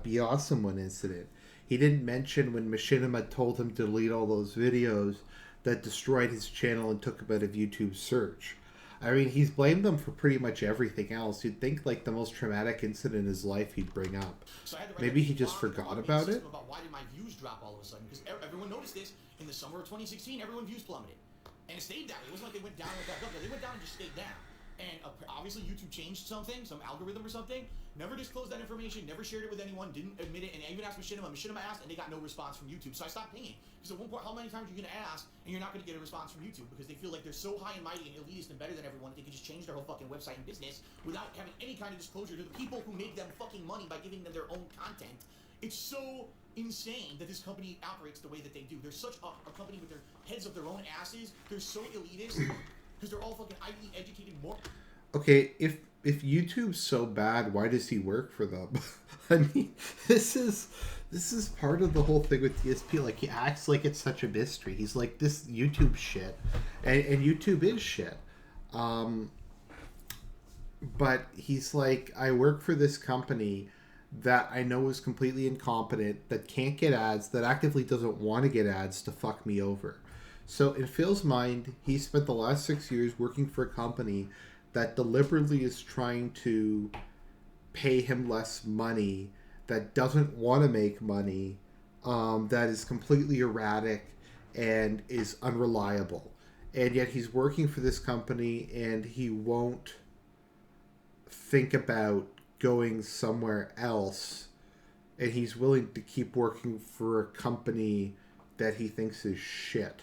Be Awesome One incident. He didn't mention when Machinima told him to delete all those videos that destroyed his channel and took him out of YouTube search. I mean, he's blamed them for pretty much everything else. You'd think, like, the most traumatic incident in his life he'd bring up. So maybe he just forgot about it? About why did my views drop all of a sudden? Because everyone noticed this in the summer of 2016. Everyone's views plummeted. And it stayed down. It wasn't like they went down and back up. They went down and just stayed down. And obviously YouTube changed something, some algorithm or something. Never disclosed that information, never shared it with anyone, didn't admit it, and I even asked Machinima. Machinima asked, and they got no response from YouTube. So I stopped pinging. Because at one point, how many times are you going to ask, and you're not going to get a response from YouTube? Because they feel like they're so high and mighty and elitist and better than everyone, they can just change their whole fucking website and business without having any kind of disclosure to the people who make them fucking money by giving them their own content. It's so insane that this company operates the way that they do. They're such a company with their heads of their own asses. They're so elitist because they're all fucking Ivy educated more. Okay, if YouTube's so bad, why does he work for them? I mean, this is part of the whole thing with DSP. Like, he acts like it's such a mystery. He's like, this YouTube shit, and YouTube is shit. But he's like, I work for this company that I know is completely incompetent, that can't get ads, that actively doesn't want to get ads to fuck me over. So in Phil's mind, he spent the last 6 years working for a company that deliberately is trying to pay him less money, that doesn't want to make money, that is completely erratic and is unreliable. And yet he's working for this company and he won't think about going somewhere else, and he's willing to keep working for a company that he thinks is shit.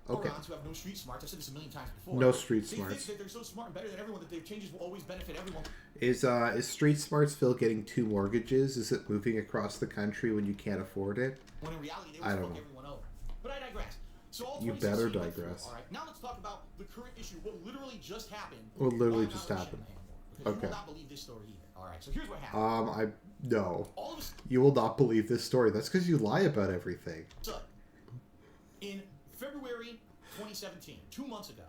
Okay. Morons who have no street smarts. I've said this a million times before. No street they smarts. Think that they're so smart and better than everyone that their changes will always benefit everyone. Is street smarts Phil getting 2 mortgages? Is it moving across the country when you can't afford it? When in reality they will fuck everyone over. But I digress. So all you better digress. All right. Now let's talk about the current issue. What literally just happened. What literally just happened? Because you will not believe this story either. All right. So here's what happened. No. You will not believe this story. That's because you lie about everything. So, in February 2017, 2 months ago,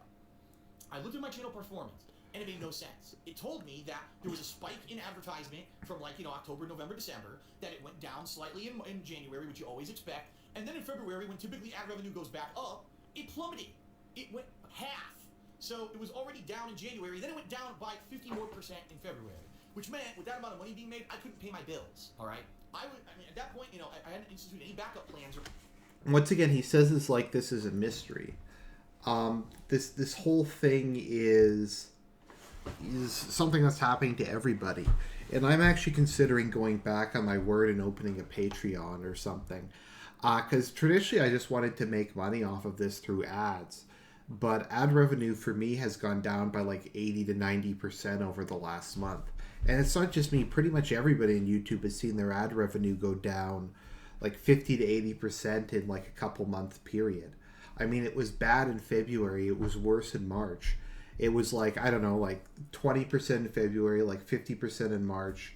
I looked at my channel performance, and it made no sense. It told me that there was a spike in advertisement from October, November, December, that it went down slightly in January, which you always expect, and then in February, when typically ad revenue goes back up, it plummeted. It went half. So it was already down in January, then it went down by 50 more % in February, which meant with that amount of money being made, I couldn't pay my bills. All right, at that point, I hadn't instituted any backup plans. Once again, he says it's like this is a mystery. This whole thing is something that's happening to everybody, and I'm actually considering going back on my word and opening a Patreon or something, because traditionally I just wanted to make money off of this through ads. But ad revenue for me has gone down by like 80 to 90% over the last month. And it's not just me. Pretty much everybody in YouTube has seen their ad revenue go down like 50 to 80% in like a couple month period. I mean, it was bad in February. It was worse in March. It was like, I don't know, like 20% in February, like 50% in March.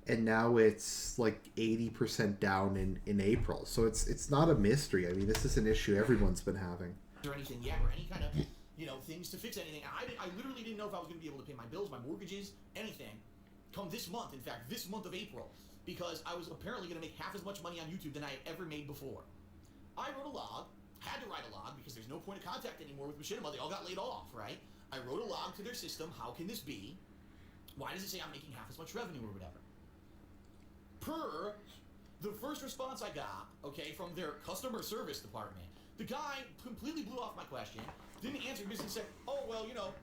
And now it's like 80% down in April. So it's not a mystery. I mean, this is an issue everyone's been having. Or anything yet, or any kind of things to fix anything. I literally didn't know if I was going to be able to pay my bills, my mortgages, anything come this month. In fact, this month of April, because I was apparently going to make half as much money on YouTube than I had ever made before. I wrote a log, had to write a log because there's no point of contact anymore with Machinima. They all got laid off, right? I wrote a log to their system. How can this be? Why does it say I'm making half as much revenue or whatever? Per the first response I got, from their customer service department, the guy completely blew off my question, didn't answer, basically said,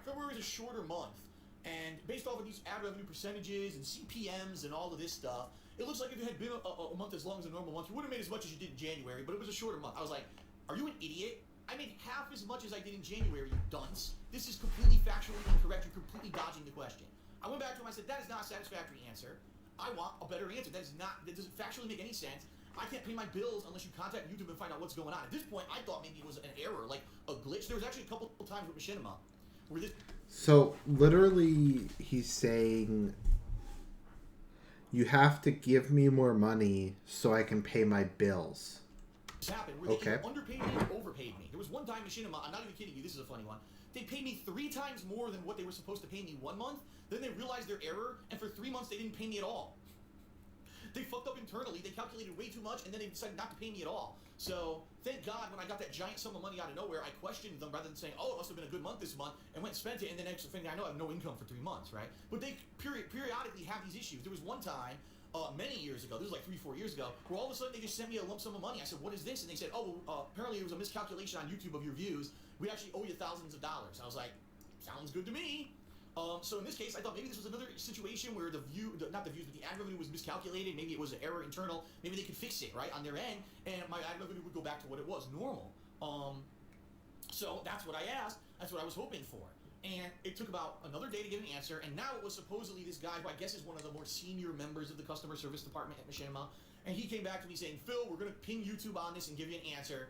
February is a shorter month, and based off of these ad revenue percentages and CPMs and all of this stuff, It looks like if it had been a month as long as a normal month, you would have made as much as you did in January, but it was a shorter month. I was like, are you an idiot? I made half as much as I did in January, you dunce. This is completely factually incorrect. You're completely dodging the question. I went back to him. I said, that is not a satisfactory answer. I want a better answer. That doesn't factually make any sense. I can't pay my bills unless you contact YouTube and find out what's going on. At this point, I thought maybe it was an error, like a glitch. There was actually a couple times with Machinima where this... So, literally, he's saying, you have to give me more money so I can pay my bills. This happened where they either underpaid me or overpaid me. There was one time Machinima, I'm not even kidding you, this is a funny one. They paid me 3 times more than what they were supposed to pay me 1 month. Then they realized their error, and for 3 months they didn't pay me at all. They fucked up internally. They calculated way too much, and then they decided not to pay me at all. So, thank God, when I got that giant sum of money out of nowhere, I questioned them rather than saying, oh, it must have been a good month this month, and went and spent it, and the next thing I know, I have no income for 3 months, right? But they periodically have these issues. There was one time, many years ago, this was like 3-4 years ago, where all of a sudden they just sent me a lump sum of money. I said, what is this? And they said, oh, well, apparently it was a miscalculation on YouTube of your views. We actually owe you thousands of dollars. I was like, sounds good to me. So in this case, I thought maybe this was another situation where not the views, but the ad revenue was miscalculated. Maybe it was an error internal. Maybe they could fix it, right, on their end, and my ad revenue would go back to what it was, normal. So that's what I asked. That's what I was hoping for. And it took about another day to get an answer, and now it was supposedly this guy who I guess is one of the more senior members of the customer service department at Machinima, and he came back to me saying, Phil, we're going to ping YouTube on this and give you an answer.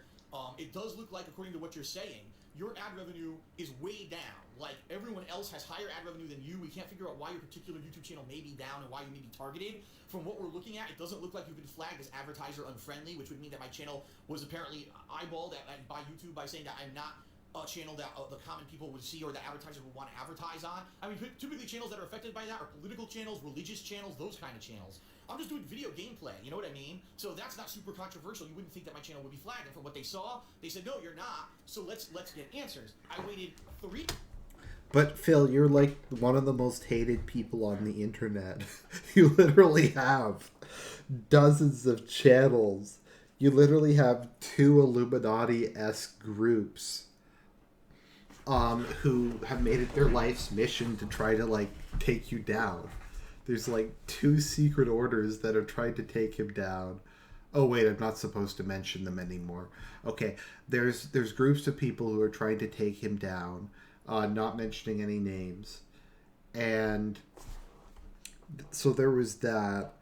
It does look like, according to what you're saying, your ad revenue is way down. Like, everyone else has higher ad revenue than you. We can't figure out why your particular YouTube channel may be down and why you may be targeted. From what we're looking at, it doesn't look like you've been flagged as advertiser unfriendly, which would mean that my channel was apparently eyeballed by YouTube by saying that I'm not a channel that the common people would see or that advertisers would want to advertise on. I mean, typically channels that are affected by that are political channels, religious channels, those kind of channels. I'm just doing video gameplay, you know what I mean? So that's not super controversial. You wouldn't think that my channel would be flagged. And from what they saw, they said, no, you're not. So let's get answers. I waited 3... But Phil, you're like one of the most hated people on the internet. You literally have dozens of channels. You literally have 2 Illuminati-esque groups who have made it their life's mission to try to, like, take you down. There's, like, 2 secret orders that are trying to take him down. Oh, wait, I'm not supposed to mention them anymore. Okay, there's groups of people who are trying to take him down, not mentioning any names. And so there was that.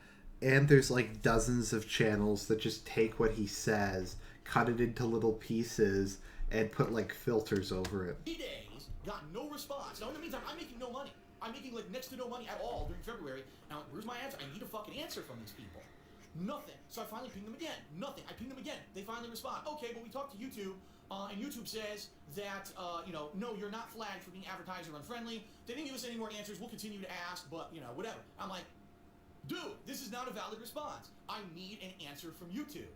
And there's, like, dozens of channels that just take what he says, cut it into little pieces, and put, like, filters over it. 3 days, got no response. Now, in the meantime, I'm making no money. I'm making, like, next to no money at all during February. Now, where's my answer? I need a fucking answer from these people. Nothing. So I finally pinged them again. Nothing. I pinged them again. They finally respond. Okay, well, we talked to YouTube, and YouTube says that, no, you're not flagged for being advertiser unfriendly. They didn't give us any more answers. We'll continue to ask, but, whatever. I'm like, dude, this is not a valid response. I need an answer from YouTube.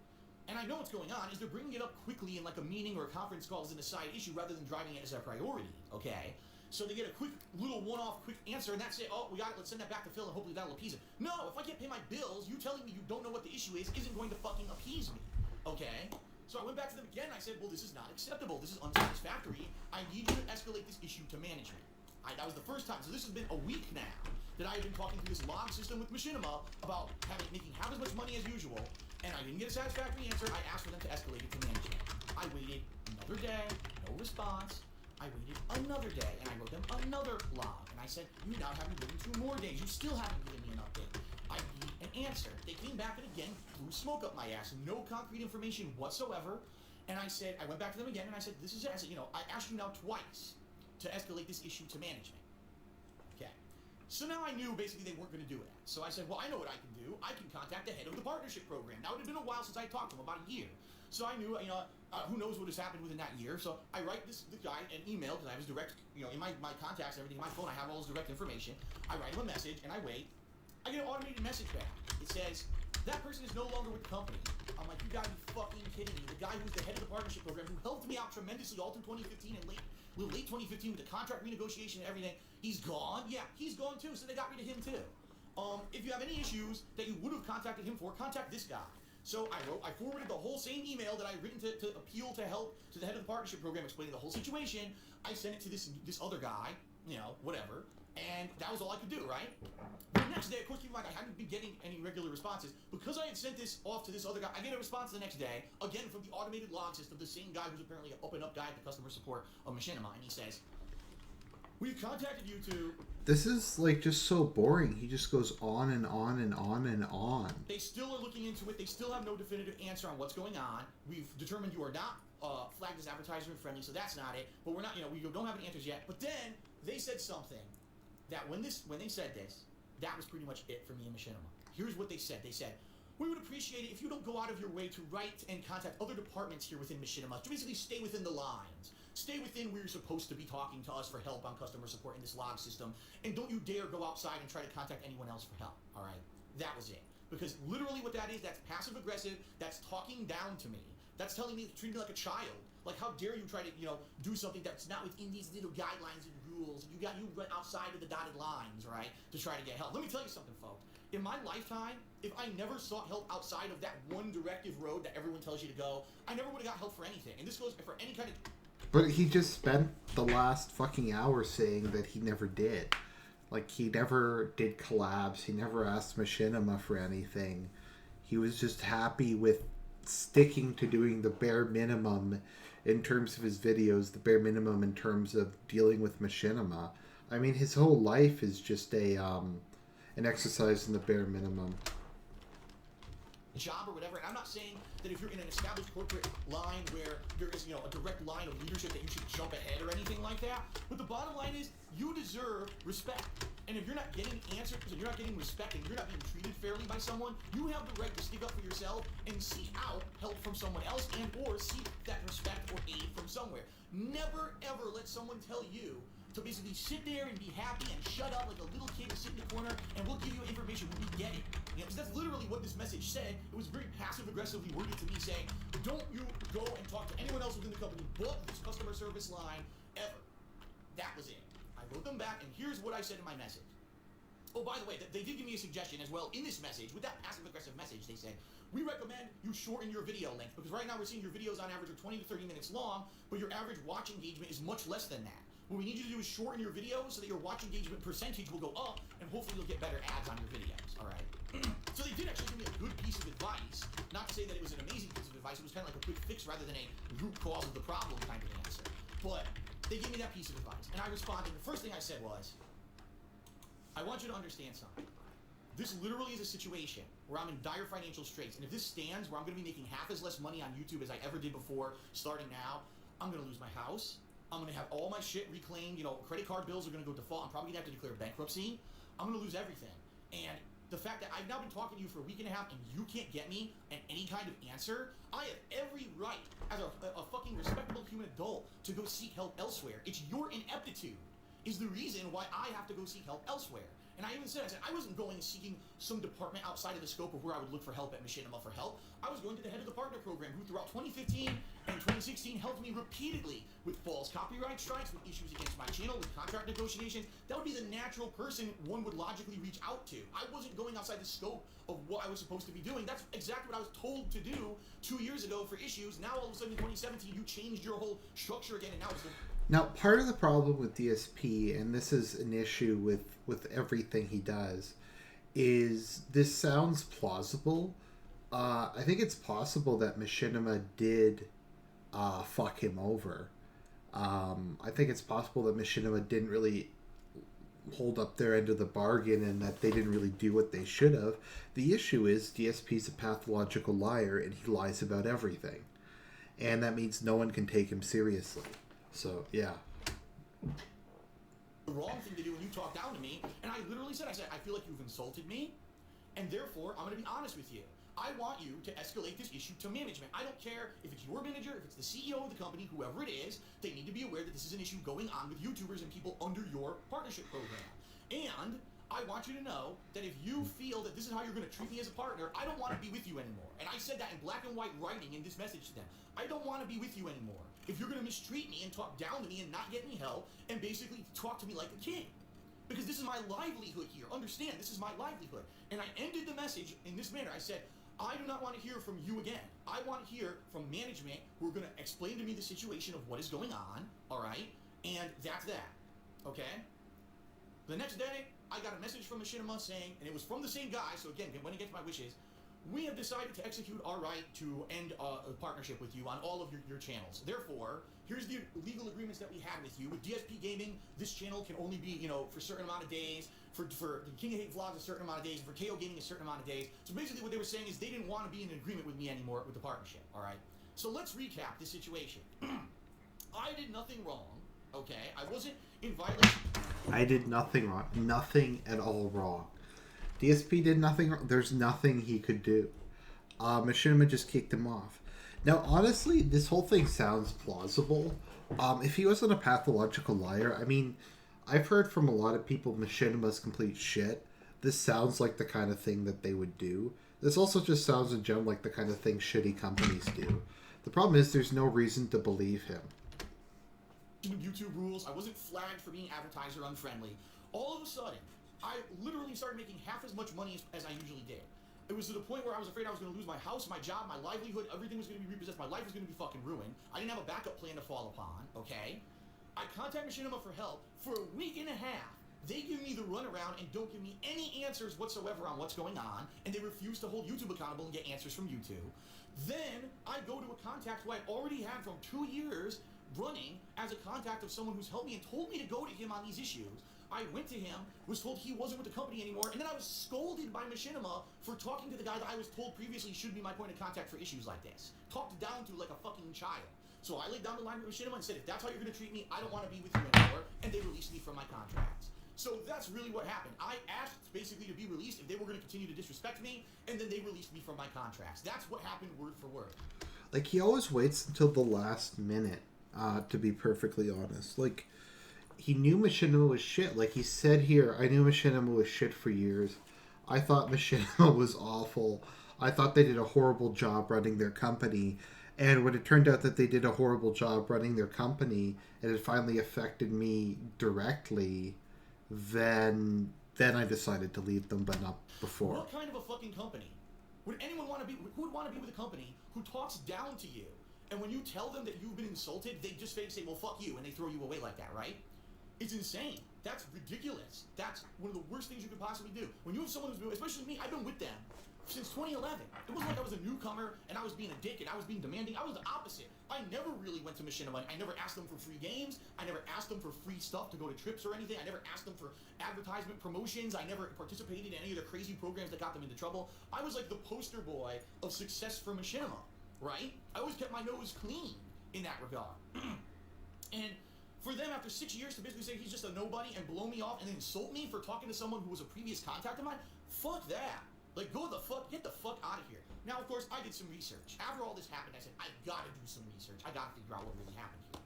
And I know what's going on is they're bringing it up quickly in like a meeting or a conference call as an aside issue rather than driving it as a priority, okay? So they get a quick, little one-off quick answer, and that's it. Oh, we got it. Let's send that back to Phil, and hopefully that'll appease him. No, if I can't pay my bills, you telling me you don't know what the issue is isn't going to fucking appease me, okay? So I went back to them again, and I said, well, this is not acceptable. This is unsatisfactory. I need you to escalate this issue to management. That was the first time. So this has been a week now that I have been talking through this log system with Machinima about making half as much money as usual, and I didn't get a satisfactory answer. I asked for them to escalate it to management. I waited another day, no response. I waited another day, and I wrote them another log, and I said, you now haven't given 2 more days. You still haven't given me an update. I need an answer. They came back and again blew smoke up my ass. No concrete information whatsoever. And I said, I went back to them again, and I said, this is it. I said, I asked you now twice to escalate this issue to management. Okay. So now I knew basically they weren't going to do it. So I said, well, I know what I can do. I can contact the head of the partnership program. Now, it had been a while since I talked to him, about a year. So I knew, who knows what has happened within that year. So I write the guy an email, because I have his direct, in my contacts and everything, my phone, I have all his direct information. I write him a message, and I wait. I get an automated message back. It says, that person is no longer with the company. I'm like, you gotta be fucking kidding me. The guy who's the head of the partnership program, who helped me out tremendously all through 2015 and late 2015 with the contract renegotiation and everything, he's gone? Yeah, he's gone too, so they got rid of him too. If you have any issues that you would have contacted him for, contact this guy. So I forwarded the whole same email that I had written to appeal to help to the head of the partnership program, explaining the whole situation. I sent it to this other guy, whatever. And that was all I could do, right? The next day, of course, keep in mind, I hadn't been getting any regular responses. Because I had sent this off to this other guy, I get a response the next day, again from the automated log system, the same guy who's apparently an up-and-up guy at the customer support of Machinima, and he says, we've contacted YouTube. This is like just so boring. He just goes on and on and on and on. They still are looking into it. They still have no definitive answer on what's going on. We've determined you are not flagged as advertisement friendly, so that's not it. But we're not, we don't have any answers yet. But then they said something that when they said this, that was pretty much it for me and Machinima. Here's what they said. They said, we would appreciate it if you don't go out of your way to write and contact other departments here within Machinima to basically stay within the lines. Stay within where you're supposed to be talking to us for help on customer support in this log system. And don't you dare go outside and try to contact anyone else for help. All right? That was it. Because literally what that is, that's passive aggressive. That's talking down to me. That's telling me, treating me like a child. Like, how dare you try to, do something that's not within these little guidelines and rules. You went outside of the dotted lines, right, to try to get help. Let me tell you something, folks. In my lifetime, if I never sought help outside of that one directive road that everyone tells you to go, I never would have got help for anything. And this goes for any kind of... But he just spent the last fucking hour saying that he never did. Like, he never did collabs. He never asked Machinima for anything. He was just happy with sticking to doing the bare minimum in terms of his videos, the bare minimum in terms of dealing with Machinima. I mean, his whole life is just an exercise in the bare minimum. Job or whatever, and I'm not saying that if you're in an established corporate line where there is, a direct line of leadership that you should jump ahead or anything like that, but the bottom line is you deserve respect. And if you're not getting answers and you're not getting respect and you're not being treated fairly by someone, you have the right to stick up for yourself and seek out help from someone else and or seek that respect or aid from somewhere. Never ever let someone tell you to basically sit there and be happy and shut up like a little kid to sit in the corner and we'll give you information when we get it. Because that's literally what this message said. It was very passive-aggressively worded to me saying, don't you go and talk to anyone else within the company but this customer service line ever. That was it. I wrote them back, and here's what I said in my message. Oh, by the way, they did give me a suggestion as well in this message. With that passive-aggressive message, they said, we recommend you shorten your video length because right now we're seeing your videos on average are 20 to 30 minutes long, but your average watch engagement is much less than that. What we need you to do is shorten your videos so that your watch engagement percentage will go up, and hopefully you'll get better ads on your videos, all right? So they did actually give me a good piece of advice. Not to say that it was an amazing piece of advice. It was kind of like a quick fix rather than a root cause of the problem kind of answer. But they gave me that piece of advice, and I responded. The first thing I said was, I want you to understand something. This literally is a situation where I'm in dire financial straits, and if this stands where I'm going to be making half as less money on YouTube as I ever did before starting now, I'm going to lose my house. I'm going to have all my shit reclaimed. Credit card bills are going to go default. I'm probably going to have to declare bankruptcy. I'm going to lose everything. And the fact that I've now been talking to you for a week and a half and you can't get me any kind of answer, I have every right as a fucking respectable human adult to go seek help elsewhere. It's your ineptitude is the reason why I have to go seek help elsewhere. And I even said, I wasn't going and seeking some department outside of the scope of where I would look for help at Machinima for help. I was going to the head of the partner program who throughout 2015 and 2016 helped me repeatedly with false copyright strikes, with issues against my channel, with contract negotiations. That would be the natural person one would logically reach out to. I wasn't going outside the scope of what I was supposed to be doing. That's exactly what I was told to do 2 years ago for issues. Now all of a sudden in 2017 you changed your whole structure again, and now it's Now, part of the problem with DSP, and this is an issue with everything he does, is this sounds plausible. I think it's possible that Machinima did fuck him over. I think it's possible that Machinima didn't really hold up their end of the bargain and that they didn't really do what they should have. The issue is DSP's a pathological liar and he lies about everything. And that means no one can take him seriously. So, yeah. The wrong thing to do when you talk down to me, and I literally said, I feel like you've insulted me, and therefore, I'm going to be honest with you. I want you to escalate this issue to management. I don't care if it's your manager, if it's the CEO of the company, whoever it is, they need to be aware that this is an issue going on with YouTubers and people under your partnership program. And I want you to know that if you feel that this is how you're going to treat me as a partner, I don't want to be with you anymore. And I said that in black and white writing in this message to them. I don't want to be with you anymore. If you're going to mistreat me and talk down to me and not get me help and basically talk to me like a king. Because this is my livelihood here. Understand, this is my livelihood. And I ended the message in this manner. I said, I do not want to hear from you again. I want to hear from management who are going to explain to me the situation of what is going on, all right? And that's that, okay? The next day, I got a message from Machinima saying, and it was from the same guy, so again, went against my wishes, we have decided to execute our right to end a partnership with you on all of your channels. Therefore, here's the legal agreements that we had with you. With DSP Gaming, this channel can only be, for a certain amount of days. For the King of Hate vlogs, a certain amount of days. For KO Gaming, a certain amount of days. So basically what they were saying is they didn't want to be in agreement with me anymore with the partnership, all right? So let's recap the situation. I did nothing wrong, okay? I wasn't in violation. I did nothing wrong. Nothing at all wrong. DSP did nothing wrong. There's nothing he could do. Machinima just kicked him off. Now, honestly, this whole thing sounds plausible. If he wasn't a pathological liar, I mean, I've heard from a lot of people Machinima's complete shit. This sounds like the kind of thing that they would do. This also just sounds in general like the kind of thing shitty companies do. The problem is there's no reason to believe him. YouTube rules. I wasn't flagged for being advertiser unfriendly. All of a sudden, I literally started making half as much money as I usually did. It was to the point where I was afraid I was going to lose my house, my job, my livelihood, everything was going to be repossessed, my life was going to be fucking ruined. I didn't have a backup plan to fall upon, okay? I contact Machinima for help for a week and a half. They give me the runaround and don't give me any answers whatsoever on what's going on, and they refuse to hold YouTube accountable and get answers from YouTube. Then I go to a contact who I already had from 2 years running as a contact of someone who's helped me and told me to go to him on these issues. I went to him, was told he wasn't with the company anymore, and then I was scolded by Machinima for talking to the guy that I was told previously should be my point of contact for issues like this. Talked down to like a fucking child. So I laid down the line with Machinima and said, if that's how you're going to treat me, I don't want to be with you anymore, and they released me from my contracts. So that's really what happened. I asked basically to be released if they were going to continue to disrespect me, and then they released me from my contracts. That's what happened word for word. Like, he always waits until the last minute, to be perfectly honest. Like, he knew Machinima was shit. Like he said here, I knew Machinima was shit for years. I thought Machinima was awful. I thought they did a horrible job running their company. And when it turned out that they did a horrible job running their company, and it finally affected me directly, then I decided to leave them, but not before. What kind of a fucking company? Would anyone want to be? Who would want to be with a company who talks down to you? And when you tell them that you've been insulted, they just say, well, fuck you, and they throw you away like that, right? It's insane. That's ridiculous. That's one of the worst things you could possibly do. When you have someone who's been, especially me, I've been with them since 2011. It wasn't like I was a newcomer and I was being a dick and I was being demanding. I was the opposite. I never really went to Machinima. I never asked them for free games. I never asked them for free stuff to go to trips or anything. I never asked them for advertisement promotions. I never participated in any of the crazy programs that got them into trouble. I was like the poster boy of success for Machinima, right? I always kept my nose clean in that regard. And for them, after 6 years, to basically say he's just a nobody and blow me off and then insult me for talking to someone who was a previous contact of mine, fuck that. Like, get the fuck out of here. Now, of course, I did some research. After all this happened, I said, I gotta do some research. I gotta figure out what really happened here.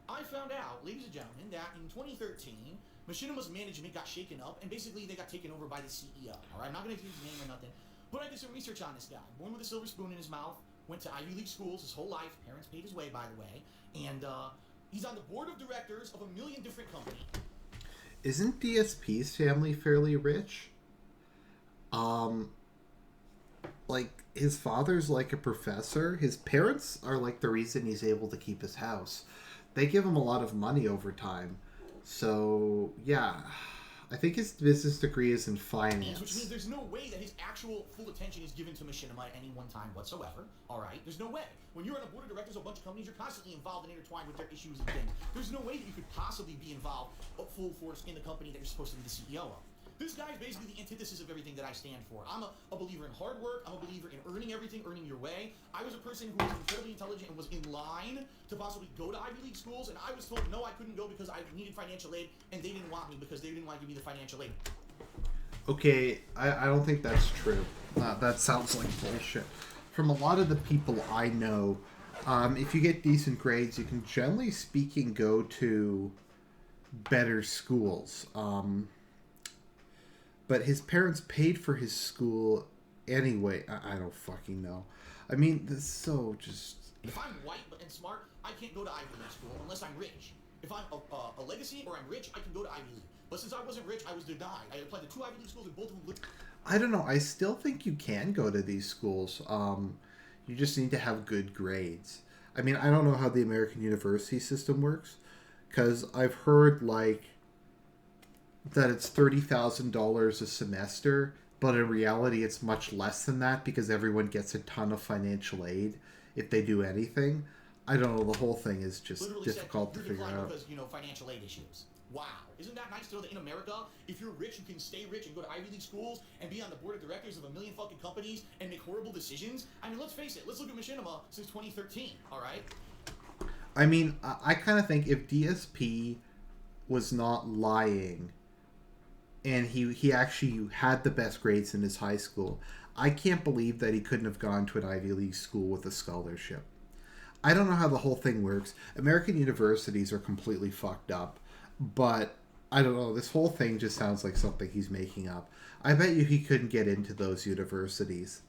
I found out, ladies and gentlemen, that in 2013, Machinima's management got shaken up and basically they got taken over by the CEO. All right, I'm not gonna use his name or nothing, but I did some research on this guy. Born with a silver spoon in his mouth, went to Ivy League schools his whole life. Parents paid his way, by the way. And, he's on the board of directors of a million different companies. Isn't DSP's family fairly rich? Like, his father's like a professor. His parents are like the reason he's able to keep his house. They give him a lot of money over time. So, yeah. I think his business degree is in finance. Which means there's no way that his actual full attention is given to Machinima at any one time whatsoever. Alright? There's no way. When you're on a board of directors of a bunch of companies, you're constantly involved and intertwined with their issues and things. There's no way that you could possibly be involved full force in the company that you're supposed to be the CEO of. This guy is basically the antithesis of everything that I stand for. I'm a believer in hard work. I'm a believer in earning everything, earning your way. I was a person who was incredibly intelligent and was in line to possibly go to Ivy League schools, and I was told no, I couldn't go because I needed financial aid, and they didn't want me because they didn't want to give me the financial aid. Okay, I don't think that's true. That sounds like bullshit. From a lot of the people I know, if you get decent grades, you can generally speaking go to better schools. But his parents paid for his school anyway. I don't fucking know. I mean, this is so just... If I'm white and smart, I can't go to Ivy League school unless I'm rich. If I'm a legacy or I'm rich, I can go to Ivy League. But since I wasn't rich, I was denied. I applied to 2 Ivy League schools and both of them... I don't know. I still think you can go to these schools. You just need to have good grades. I mean, I don't know how the American university system works. Because I've heard, like... that it's $30,000 a semester, but in reality it's much less than that because everyone gets a ton of financial aid if they do anything. I don't know. The whole thing is just Literally difficult to said, figure out. because, financial aid issues. Wow. Isn't that nice to know that in America, if you're rich, you can stay rich and go to Ivy League schools and be on the board of directors of a million fucking companies and make horrible decisions? I mean, let's face it. Let's look at Machinima since 2013, all right? I mean, I kind of think if DSP was not lying and he actually had the best grades in his high school, I can't believe that he couldn't have gone to an Ivy League school with a scholarship. I don't know how the whole thing works. American universities are completely fucked up, but I don't know. This whole thing just sounds like something he's making up. I bet you he couldn't get into those universities.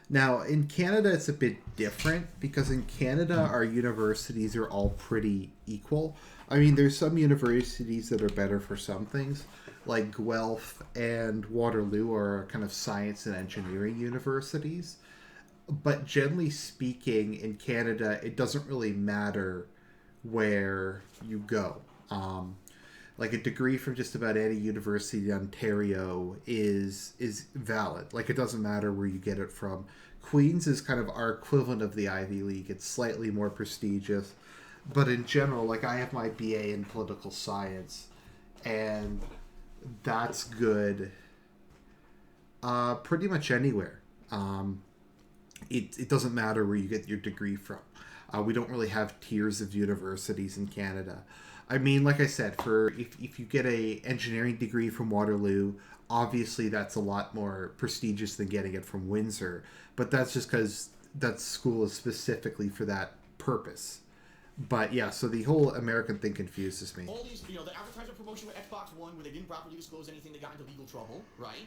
Now, in Canada, it's a bit different because in Canada, our universities are all pretty equal. I mean, there's some universities that are better for some things, like Guelph and Waterloo are kind of science and engineering universities. But generally speaking, in Canada, it doesn't really matter where you go. Like a degree from just about any university in Ontario is valid. Like it doesn't matter where you get it from. Queen's is kind of our equivalent of the Ivy League. It's slightly more prestigious, but in general, like I have my BA in political science, and that's good. Pretty much anywhere. It doesn't matter where you get your degree from. We don't really have tiers of universities in Canada. I mean, like I said, for if you get a engineering degree from Waterloo, obviously that's a lot more prestigious than getting it from Windsor. But that's just because that school is specifically for that purpose. But yeah, so the whole American thing confuses me. All these, the advertisement promotion with Xbox One, where they didn't properly disclose anything, they got into legal trouble, right?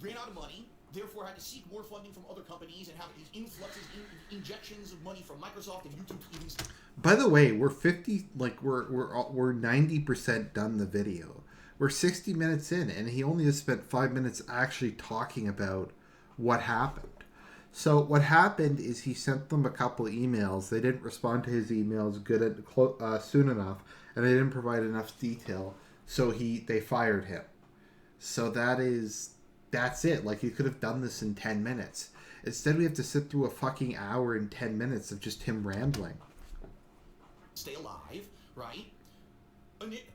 Ran out of money, therefore had to seek more funding from other companies and have these influxes, injections of money from Microsoft and YouTube TVs. By the way, we're 90% done the video. We're 60 minutes in, and he only has spent 5 minutes actually talking about what happened. So what happened is he sent them a couple of emails. They didn't respond to his emails soon enough, and they didn't provide enough detail. So they fired him. So that's it. Like, you could have done this in 10 minutes. Instead, we have to sit through a fucking hour and 10 minutes of just him rambling. Stay alive, right?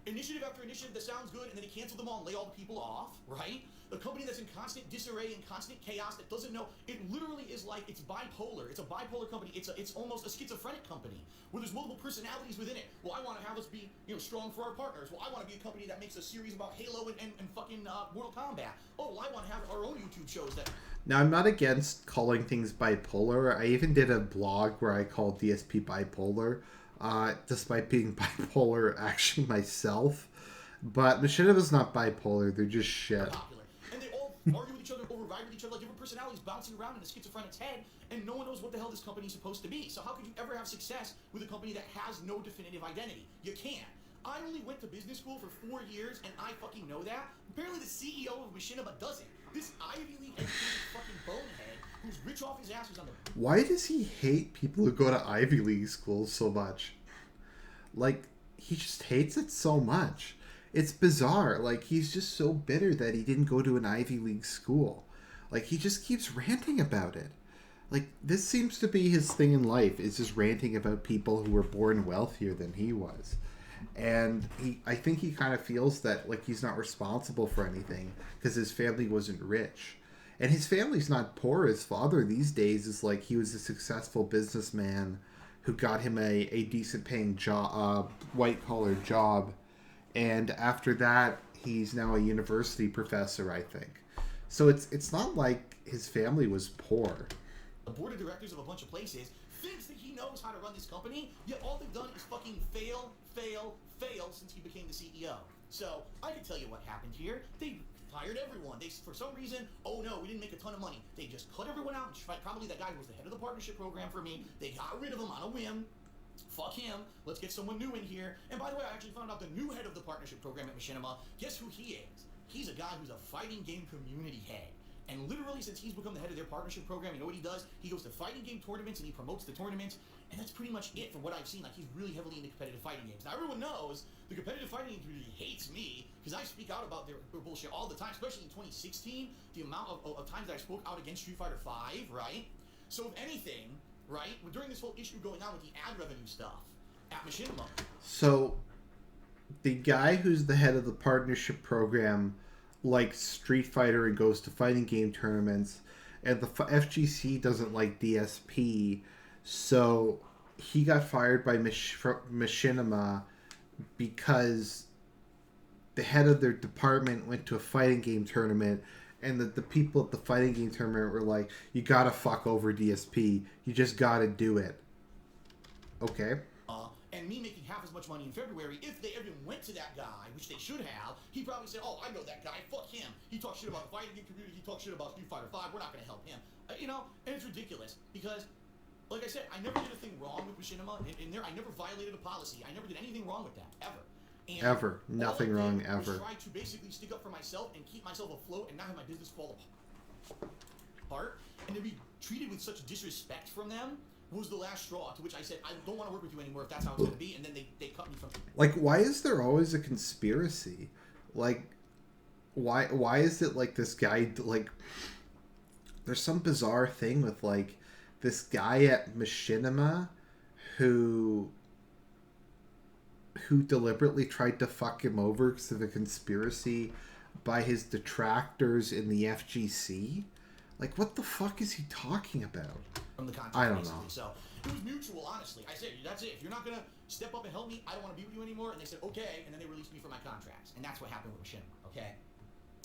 Initiative after initiative that sounds good, and then he canceled them all and lay all the people off, right? A company that's in constant disarray and constant chaos that doesn't know. It literally is like it's bipolar. It's a bipolar company. It's almost a schizophrenic company where there's multiple personalities within it. Well, I want to have us be strong for our partners. Well, I want to be a company that makes a series about Halo and fucking Mortal Kombat. Oh, well, I want to have our own YouTube shows that. Now, I'm not against calling things bipolar. I even did a blog where I called DSP bipolar, despite being bipolar actually myself. But Machinima's not bipolar. They're just shit. And they all argue with each other, override with each other, like different personalities bouncing around in a schizophrenic's head, and no one knows what the hell this company's supposed to be. So how could you ever have success with a company that has no definitive identity? You can't. I only went to business school for 4 years, and I fucking know that. Apparently the CEO of Machinima doesn't. This Ivy League educated fucking bonehead who's rich off his ass who's on the... Why does he hate people who go to Ivy League schools so much? Like, he just hates it so much. It's bizarre. Like, he's just so bitter that he didn't go to an Ivy League school. Like, he just keeps ranting about it. Like, this seems to be his thing in life, is just ranting about people who were born wealthier than he was. And I think he kind of feels that, like, he's not responsible for anything because his family wasn't rich. And his family's not poor. His father these days is like, he was a successful businessman who got him a decent paying job, white collar job. And after that, he's now a university professor, I think. So it's not like his family was poor. The board of directors of a bunch of places thinks that he knows how to run this company, yet all they've done is fucking fail since he became the CEO. So I can tell you what happened here. They fired everyone. They, for some reason, oh no, we didn't make a ton of money. They just cut everyone out. Probably that guy who was the head of the partnership program for me. They got rid of him on a whim. Fuck him. Let's get someone new in here. And by the way, I actually found out the new head of the partnership program at Machinima. Guess who he is? He's a guy who's a fighting game community head. And literally, since he's become the head of their partnership program, you know what he does? He goes to fighting game tournaments and he promotes the tournaments, and that's pretty much it from what I've seen. Like, he's really heavily into competitive fighting games. Now, everyone knows the competitive fighting game community hates me because I speak out about their bullshit all the time, especially in 2016. The amount of times that I spoke out against Street Fighter V, right? So, if anything, right, during this whole issue going on with the ad revenue stuff at Machinima. So, the guy who's the head of the partnership program likes Street Fighter and goes to fighting game tournaments, and the FGC doesn't like DSP, so he got fired by Machinima because the head of their department went to a fighting game tournament, and the people at the fighting game tournament were like, you gotta fuck over DSP, you just gotta do it. Okay. And me making half as much money in February, if they even went to that guy, which they should have, he probably said, oh, I know that guy, fuck him. He talks shit about the fighting game community, he talks shit about Street Fighter V, we're not going to help him. You know, and it's ridiculous, because, like I said, I never did a thing wrong with Machinima, and there, I never violated a policy, I never did anything wrong with that, ever. And ever. Nothing wrong, ever. I tried to basically stick up for myself and keep myself afloat and not have my business fall apart, and to be treated with such disrespect from them was the last straw, to which I said, I don't want to work with you anymore if that's how it's going to be, and then they cut me from... Like, why is there always a conspiracy? Like, why is it like this guy, like, there's some bizarre thing with, like, this guy at Machinima who deliberately tried to fuck him over because of a conspiracy by his detractors in the FGC? Like, what the fuck is he talking about? From the content, I don't know. So it was mutual, honestly. I said, that's it. If you're not going to step up and help me, I don't want to be with you anymore. And they said, okay. And then they released me from my contracts. And that's what happened with Machinima, okay?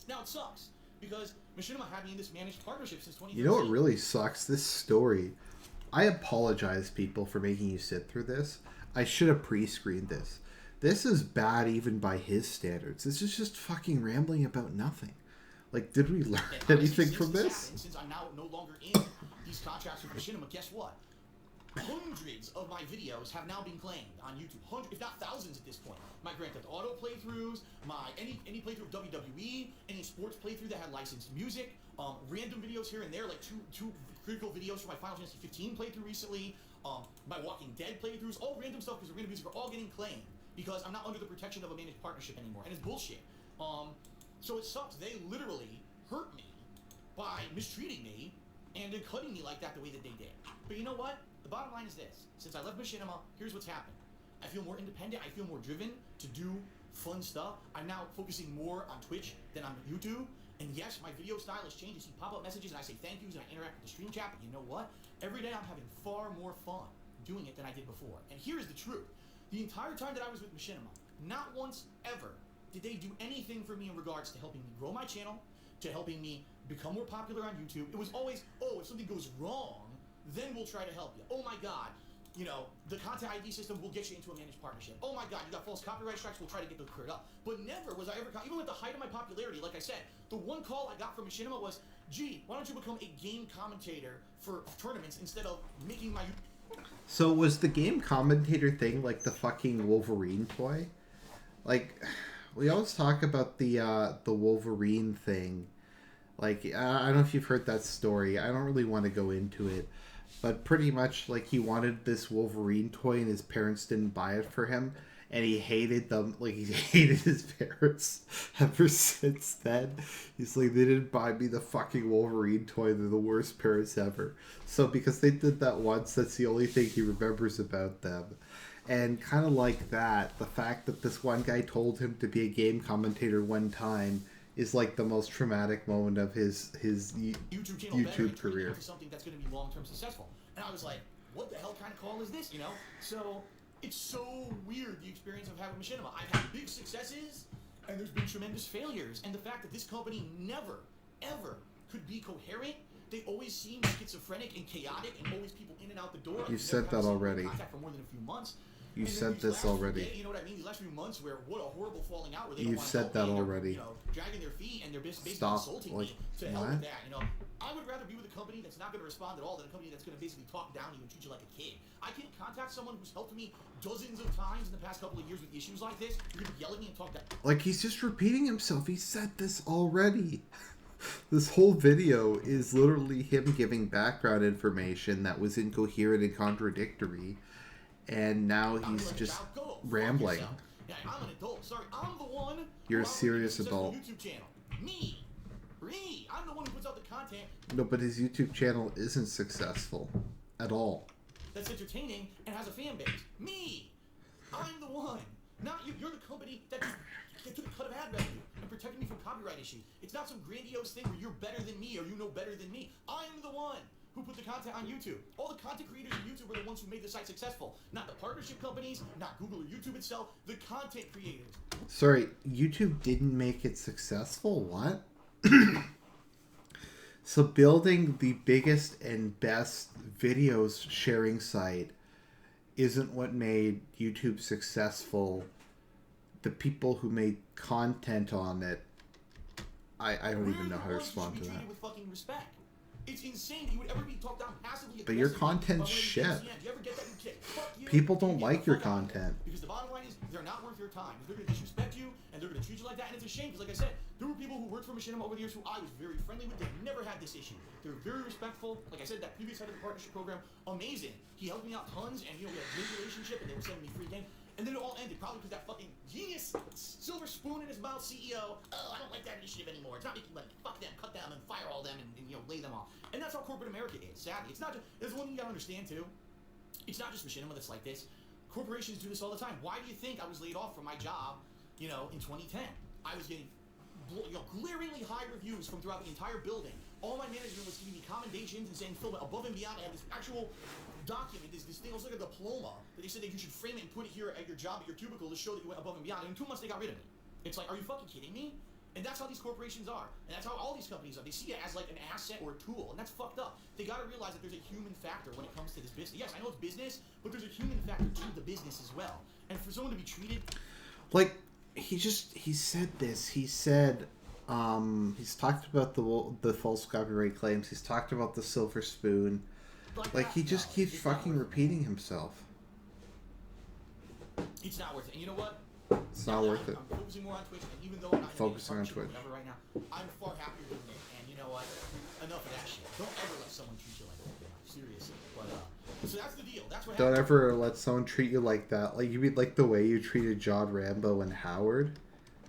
Now, it sucks. Because Machinima had me in this managed partnership since 2013. You know what really sucks? This story. I apologize, people, for making you sit through this. I should have pre-screened this. This is bad even by his standards. This is just fucking rambling about nothing. Like, did we learn anything from this? Since I'm now no longer in these contracts with Machinima, guess what? Hundreds of my videos have now been claimed on YouTube. Hundreds, if not thousands at this point. My Grand Theft Auto playthroughs, my any playthrough of WWE, any sports playthrough that had licensed music, random videos here and there, like two critical videos for my Final Fantasy 15 playthrough recently, my Walking Dead playthroughs, all random stuff because random music are all getting claimed because I'm not under the protection of a managed partnership anymore, and it's bullshit. So it sucks. They literally hurt me by mistreating me and then cutting me like that the way that they did. But you know what? The bottom line is this. Since I left Machinima, here's what's happened. I feel more independent. I feel more driven to do fun stuff. I'm now focusing more on Twitch than on YouTube. And yes, my video style has changed. You see pop-up messages and I say thank yous and I interact with the stream chat. But you know what? Every day I'm having far more fun doing it than I did before. And here's the truth. The entire time that I was with Machinima, not once ever did they do anything for me in regards to helping me grow my channel, to helping me become more popular on YouTube. It was always, oh, if something goes wrong, then we'll try to help you. Oh my God, you know, the content ID system will get you into a managed partnership. Oh my God, you got false copyright strikes, we'll try to get those cleared up. But never was I ever, even at the height of my popularity, like I said, the one call I got from Machinima was, gee, why don't you become a game commentator for tournaments instead of making my... So was the game commentator thing like the fucking Wolverine toy? Like... We always talk about the Wolverine thing. Like, I don't know if you've heard that story. I don't really want to go into it. But pretty much, like, he wanted this Wolverine toy and his parents didn't buy it for him. And he hated them. Like, he hated his parents ever since then. He's like, they didn't buy me the fucking Wolverine toy. They're the worst parents ever. So because they did that once, that's the only thing he remembers about them. And kind of like that, the fact that this one guy told him to be a game commentator one time is like the most traumatic moment of his YouTube career. Something that's going to be long-term successful. And I was like, what the hell kind of call is this, you know? So it's so weird, the experience of having Machinima. I've had big successes, and there's been tremendous failures. And the fact that this company never, ever could be coherent, they always seem schizophrenic and chaotic, and always people in and out the door. You said that already. Contact for more than a few months. You said this already. You know what I mean? These last few months where what a horrible falling out where they You've said that already. You know, dragging their feet and they're basically insulting me to hell with that. You know, I would rather be with a company that's not going to respond at all than a company that's going to basically talk down to you and treat you like a kid. I can't contact someone who's helped me dozens of times in the past couple of years with issues like this. You're going to yell at me and talk down. Like, he's just repeating himself. He said this already. This whole video is literally him giving background information that was incoherent and contradictory, and now he's just rambling. Yeah, I'm an adult. Sorry, I'm the one. You're a serious adult. YouTube channel. Me. I'm the one who puts out the content. No, but his YouTube channel isn't successful at all. That's entertaining and has a fan base. Me. I'm the one. Not you. You're the company that took a cut of ad revenue and protected me from copyright issues. It's not some grandiose thing where you're better than me or you know better than me. I'm the one who put the content on YouTube. All the content creators on YouTube are the ones who made the site successful. Not the partnership companies, not Google or YouTube itself, the content creators. Sorry, YouTube didn't make it successful? What? So building the biggest and best videos sharing site isn't what made YouTube successful. The people who made content on it, I don't even know how to respond to that. With fucking respect. It's insane that you would ever be talked down passively. But your content's shit. Do you ever get that? Fuck you. People don't like your content. Because the bottom line is, they're not worth your time. They're going to disrespect you, and they're going to treat you like that, and it's a shame, because like I said, there were people who worked for Machinima over the years who I was very friendly with. They never had this issue. They were very respectful. Like I said, that previous head of the partnership program, amazing. He helped me out tons, and we had a great relationship, and they were sending me free game. And then it all ended, probably because that fucking genius, silver spoon in his mouth CEO, oh, I don't like that initiative anymore. It's not making money. Fuck them, cut them, and fire all them, and lay them off. And that's how corporate America is, sadly. It's not just, there's one thing you gotta understand, too. It's not just Machinima that's like this. Corporations do this all the time. Why do you think I was laid off from my job, in 2010? I was getting, glaringly high reviews from throughout the entire building. All my management was giving me commendations and saying, Phil, above and beyond, I have this actual document, this thing was like a diploma that they said that you should frame it and put it here at your job, at your cubicle, to show that you went above and beyond. And in 2 months, they got rid of me. It's like, are you fucking kidding me? And that's how these corporations are. And that's how all these companies are. They see it as like an asset or a tool. And that's fucked up. They got to realize that there's a human factor when it comes to this business. Yes, I know it's business, but there's a human factor to the business as well. And for someone to be treated... Like, he said this. He said... he's talked about the false copyright claims. He's talked about the silver spoon. Like, he just keeps fucking repeating himself. It's not worth it. And you know what? It's not worth it. I'm focusing more on Twitch, and even though I'm not focusing on Twitch right now, I'm far happier doing it. And you know what? Enough of that shit. Don't ever let someone treat you like that. Seriously. But so that's the deal. That's what happened. Don't ever let someone treat you like that. Like, you mean like the way you treated John Rambo and Howard?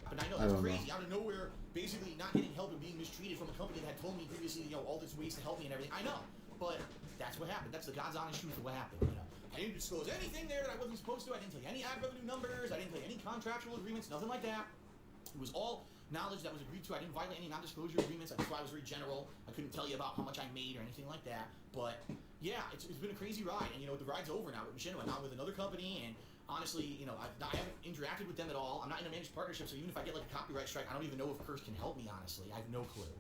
But I know that's crazy. Out of nowhere, basically not getting help and being mistreated from a company that had told me previously, all this ways to help me and everything. I know, but that's what happened. That's the God's honest truth of what happened. I didn't disclose anything there that I wasn't supposed to. I didn't tell you any ad revenue numbers. I didn't tell you any contractual agreements. Nothing like that. It was all knowledge that was agreed to. I didn't violate any non-disclosure agreements. That's why I was very general. I couldn't tell you about how much I made or anything like that. But yeah, it's been a crazy ride. And the ride's over now with Machinima, not with another company. And honestly, I haven't interacted with them at all. I'm not in a managed partnership, so even if I get like a copyright strike, I don't even know if Curse can help me. Honestly, I have no clue.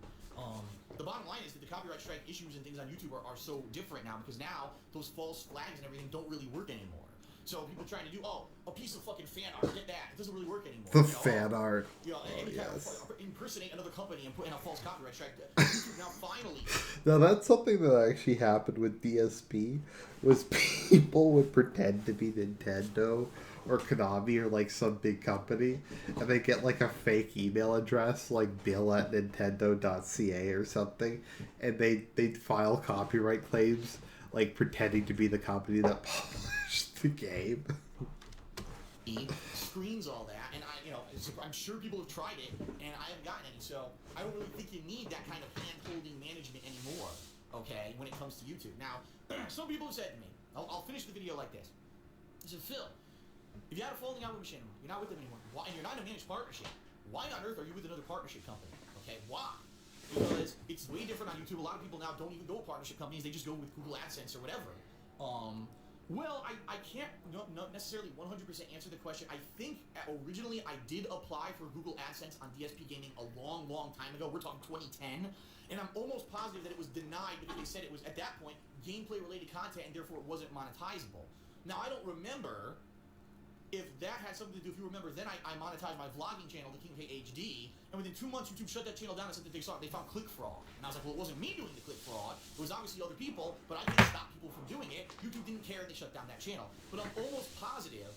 The bottom line is that the copyright strike issues and things on YouTube are so different now, because now those false flags and everything don't really work anymore. So people trying to do, a piece of fucking fan art, get that. It doesn't really work anymore. The fan art. Any kind of impersonate another company and put in a false copyright strike. YouTube now finally. Now that's something that actually happened with DSP, was people would pretend to be Nintendo or Konami or like some big company, and they get like a fake email address like bill@nintendo.ca or something, and they'd file copyright claims like pretending to be the company that published the game. Screens all that, and I'm sure people have tried it, and I haven't gotten any, so I don't really think you need that kind of hand-holding management anymore, okay, when it comes to YouTube. Now, some people have said to me, I'll finish the video like this. They said, Phil, if you had a falling out with Machinima, you're not with them anymore, and you're not in a managed partnership, why on earth are you with another partnership company? Okay, why? Because it's way different on YouTube. A lot of people now don't even go with partnership companies. They just go with Google AdSense or whatever. Well, I can't not necessarily 100% answer the question. I think originally I did apply for Google AdSense on DSP Gaming a long, long time ago. We're talking 2010. And I'm almost positive that it was denied because they said it was, at that point, gameplay-related content, and therefore it wasn't monetizable. Now, I don't remember if that had something to do. If you remember, then I monetized my vlogging channel, the King K HD, and within 2 months, YouTube shut that channel down and said that they found click fraud. And I was like, well, it wasn't me doing the click fraud. It was obviously other people, but I couldn't stop people from doing it. YouTube didn't care, and they shut down that channel. But I'm almost positive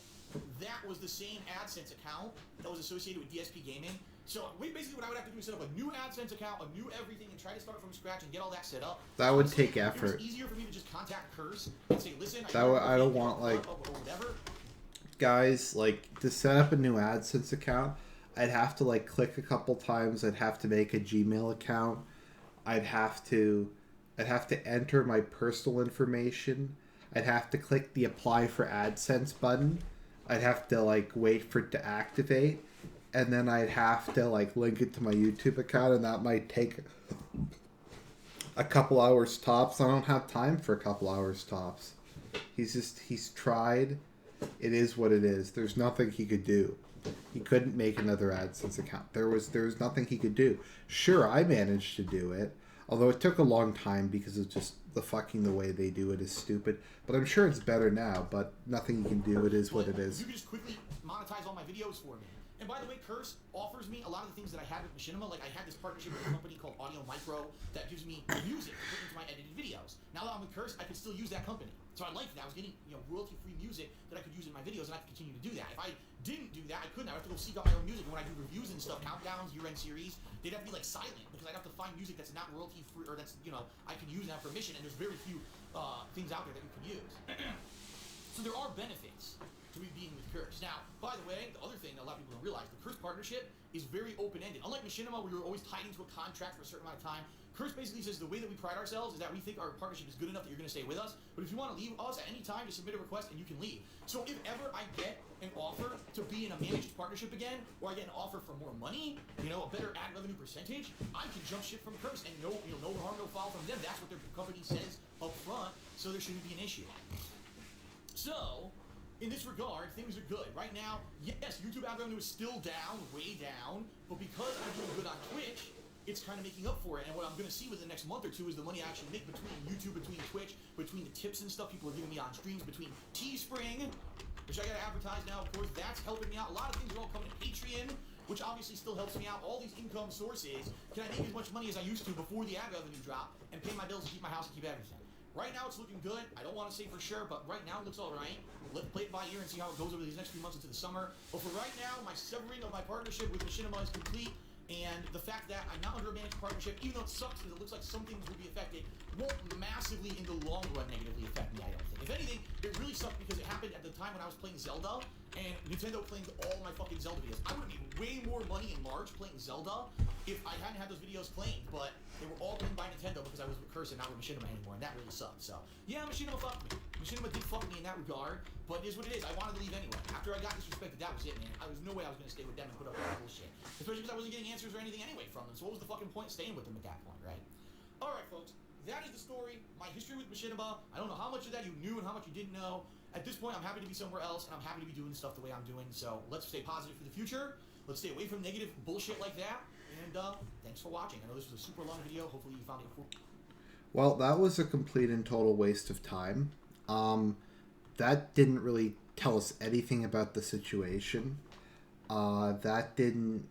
that was the same AdSense account that was associated with DSP Gaming So basically what I would have to do is set up a new AdSense account, a new everything, and try to start from scratch and get all that set up. That would take effort. It was easier for me to just contact Curse and say, listen, I don't want, like, or whatever. Guys, like, to set up a new AdSense account, I'd have to, like, click a couple times. I'd have to make a Gmail account. I'd have to enter my personal information. I'd have to click the apply for AdSense button. I'd have to, like, wait for it to activate. And then I'd have to, like, link it to my YouTube account, and that might take a couple hours tops. I don't have time for a couple hours tops. He's tried. It is what it is. There's nothing he could do. He couldn't make another AdSense account. There was nothing he could do. Sure, I managed to do it, although it took a long time because of just the way they do it is stupid. But I'm sure it's better now. But nothing you can do. It is what it is. You can just quickly monetize all my videos for me. And by the way, Curse offers me a lot of the things that I had with Machinima. Like, I had this partnership with a company called Audio Micro that gives me music to put into my edited videos. Now that I'm with Curse, I can still use that company. So I liked that. I was getting, royalty-free music that I could use in my videos, and I could continue to do that. If I didn't do that, I couldn't. I would have to go seek out my own music. And when I do reviews and stuff, countdowns, year-end series, they'd have to be, like, silent, because I'd have to find music that's not royalty-free, or that's, I can use and have permission, and there's very few things out there that you can use. So there are benefits to me being with Curse. Now, by the way, the other thing that a lot of people don't realize, the Curse partnership is very open-ended. Unlike Machinima, where we were always tied into a contract for a certain amount of time, Curse basically says the way that we pride ourselves is that we think our partnership is good enough that you're going to stay with us, but if you want to leave us at any time, just submit a request and you can leave. So if ever I get an offer to be in a managed partnership again, or I get an offer for more money, a better ad revenue percentage, I can jump ship from Curse and no harm, no foul from them. That's what their company says up front, so there shouldn't be an issue. So, in this regard, things are good. Right now, yes, YouTube ad revenue is still down, way down, but because I'm doing good on Twitch, it's kind of making up for it. And what I'm going to see within the next month or two is the money I actually make between YouTube, between Twitch, between the tips and stuff people are giving me on streams, between Teespring, which I got to advertise now, of course. That's helping me out. A lot of things are all coming to Patreon, which obviously still helps me out. All these income sources. Can I make as much money as I used to before the ad revenue drop and pay my bills and keep my house and keep everything? Right now, it's looking good. I don't want to say for sure, but right now it looks all right. Let's play it by ear and see how it goes over these next few months into the summer. But for right now, my severing of my partnership with Machinima is complete. And the fact that I'm not under a managed partnership, even though it sucks because it looks like some things will be affected, won't massively in the long run negatively affect me, I don't think. If anything, it really sucked because it happened at the time when I was playing Zelda, and Nintendo claimed all my fucking Zelda videos. I would have made way more money in March playing Zelda if I hadn't had those videos claimed, but they were all claimed by Nintendo because I was with Curse and not with Machinima anymore, and that really sucked. So, yeah, Machinima fucked me. Machinima did fuck me in that regard, but it is what it is. I wanted to leave anyway. After I got disrespected, that was it, man. There was no way I was going to stay with them and put up with that bullshit. Especially because I wasn't getting answers or anything anyway from them, so what was the fucking point staying with them at that point, right? Alright, folks. That is the story. My history with Machinima. I don't know how much of that you knew and how much you didn't know. At this point, I'm happy to be somewhere else, and I'm happy to be doing stuff the way I'm doing, so let's stay positive for the future. Let's stay away from negative bullshit like that, and thanks for watching. I know this was a super long video. Hopefully you found it cool. Well, that was a complete and total waste of time. That didn't really tell us anything about the situation. That didn't...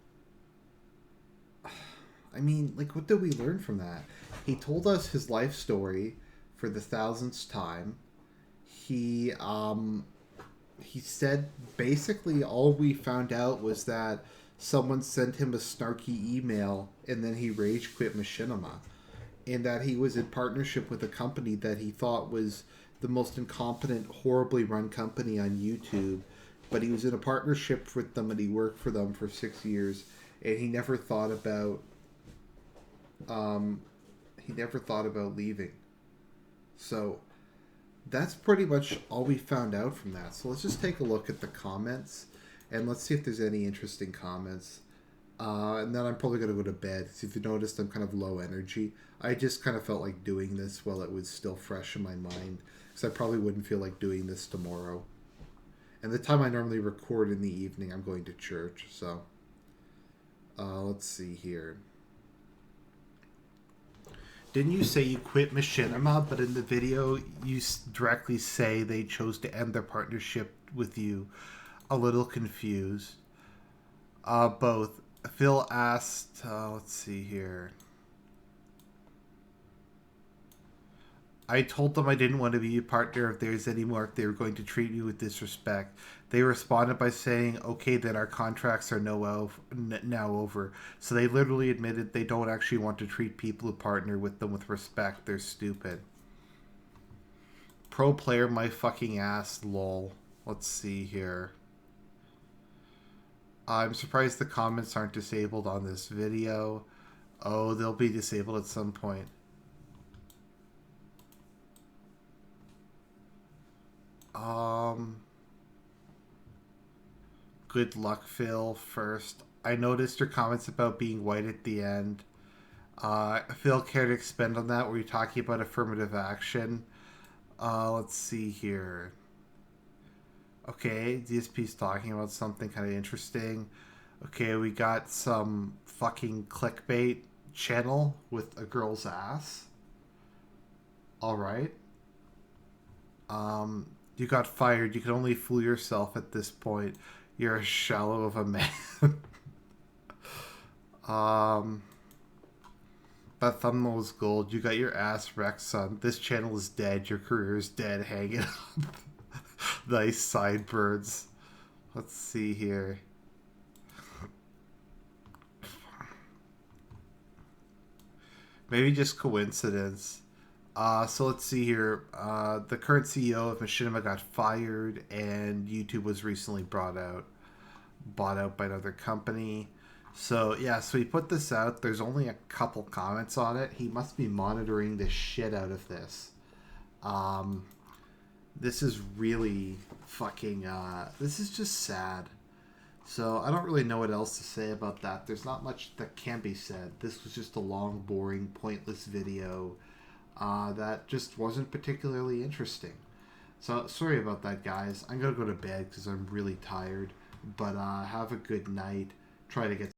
I mean, like, what did we learn from that? He told us his life story for the thousandth time. He said basically all we found out was that someone sent him a snarky email and then he rage quit Machinima. And that he was in partnership with a company that he thought was the most incompetent, horribly run company on YouTube. But he was in a partnership with them and he worked for them for 6 years. And he never thought about... leaving. So that's pretty much all we found out from that. So let's just take a look at the comments and let's see if there's any interesting comments. And then I'm probably going to go to bed. So if you noticed, I'm kind of low energy. I just kind of felt like doing this while it was still fresh in my mind, because I probably wouldn't feel like doing this tomorrow. And the time I normally record in the evening, I'm going to church. So let's see here. Didn't you say you quit Machinima, but in the video you directly say they chose to end their partnership with you? A little confused. Both. Phil asked, let's see here. I told them I didn't want to be a partner of theirs anymore if they were going to treat me with disrespect. They responded by saying, okay, then our contracts are now over. So they literally admitted they don't actually want to treat people who partner with them with respect. They're stupid. Pro player my fucking ass, lol. Let's see here. I'm surprised the comments aren't disabled on this video. Oh, they'll be disabled at some point. Good luck, Phil. First, I noticed your comments about being white at the end. Phil, care to expand on that? Were you talking about affirmative action? Let's see here. Okay, DSP's talking about something kind of interesting. Okay, we got some fucking clickbait channel with a girl's ass. All right. You got fired. You can only fool yourself at this point. You're a shallow of a man. um, that thumbnail was gold. You got your ass wrecked, son. This channel is dead. Your career is dead. Hang it up. Nice sideburns. Let's see here. Maybe just coincidence. So let's see here. The current CEO of Machinima got fired, and YouTube was recently bought out by another company. So yeah, so he put this out. There's only a couple comments on it. He must be monitoring the shit out of this. This is really fucking. This is just sad. So I don't really know what else to say about that. There's not much that can be said. This was just a long, boring, pointless video that just wasn't particularly interesting. So sorry about that, guys. I'm gonna go to bed because I'm really tired. But have a good night. Try to get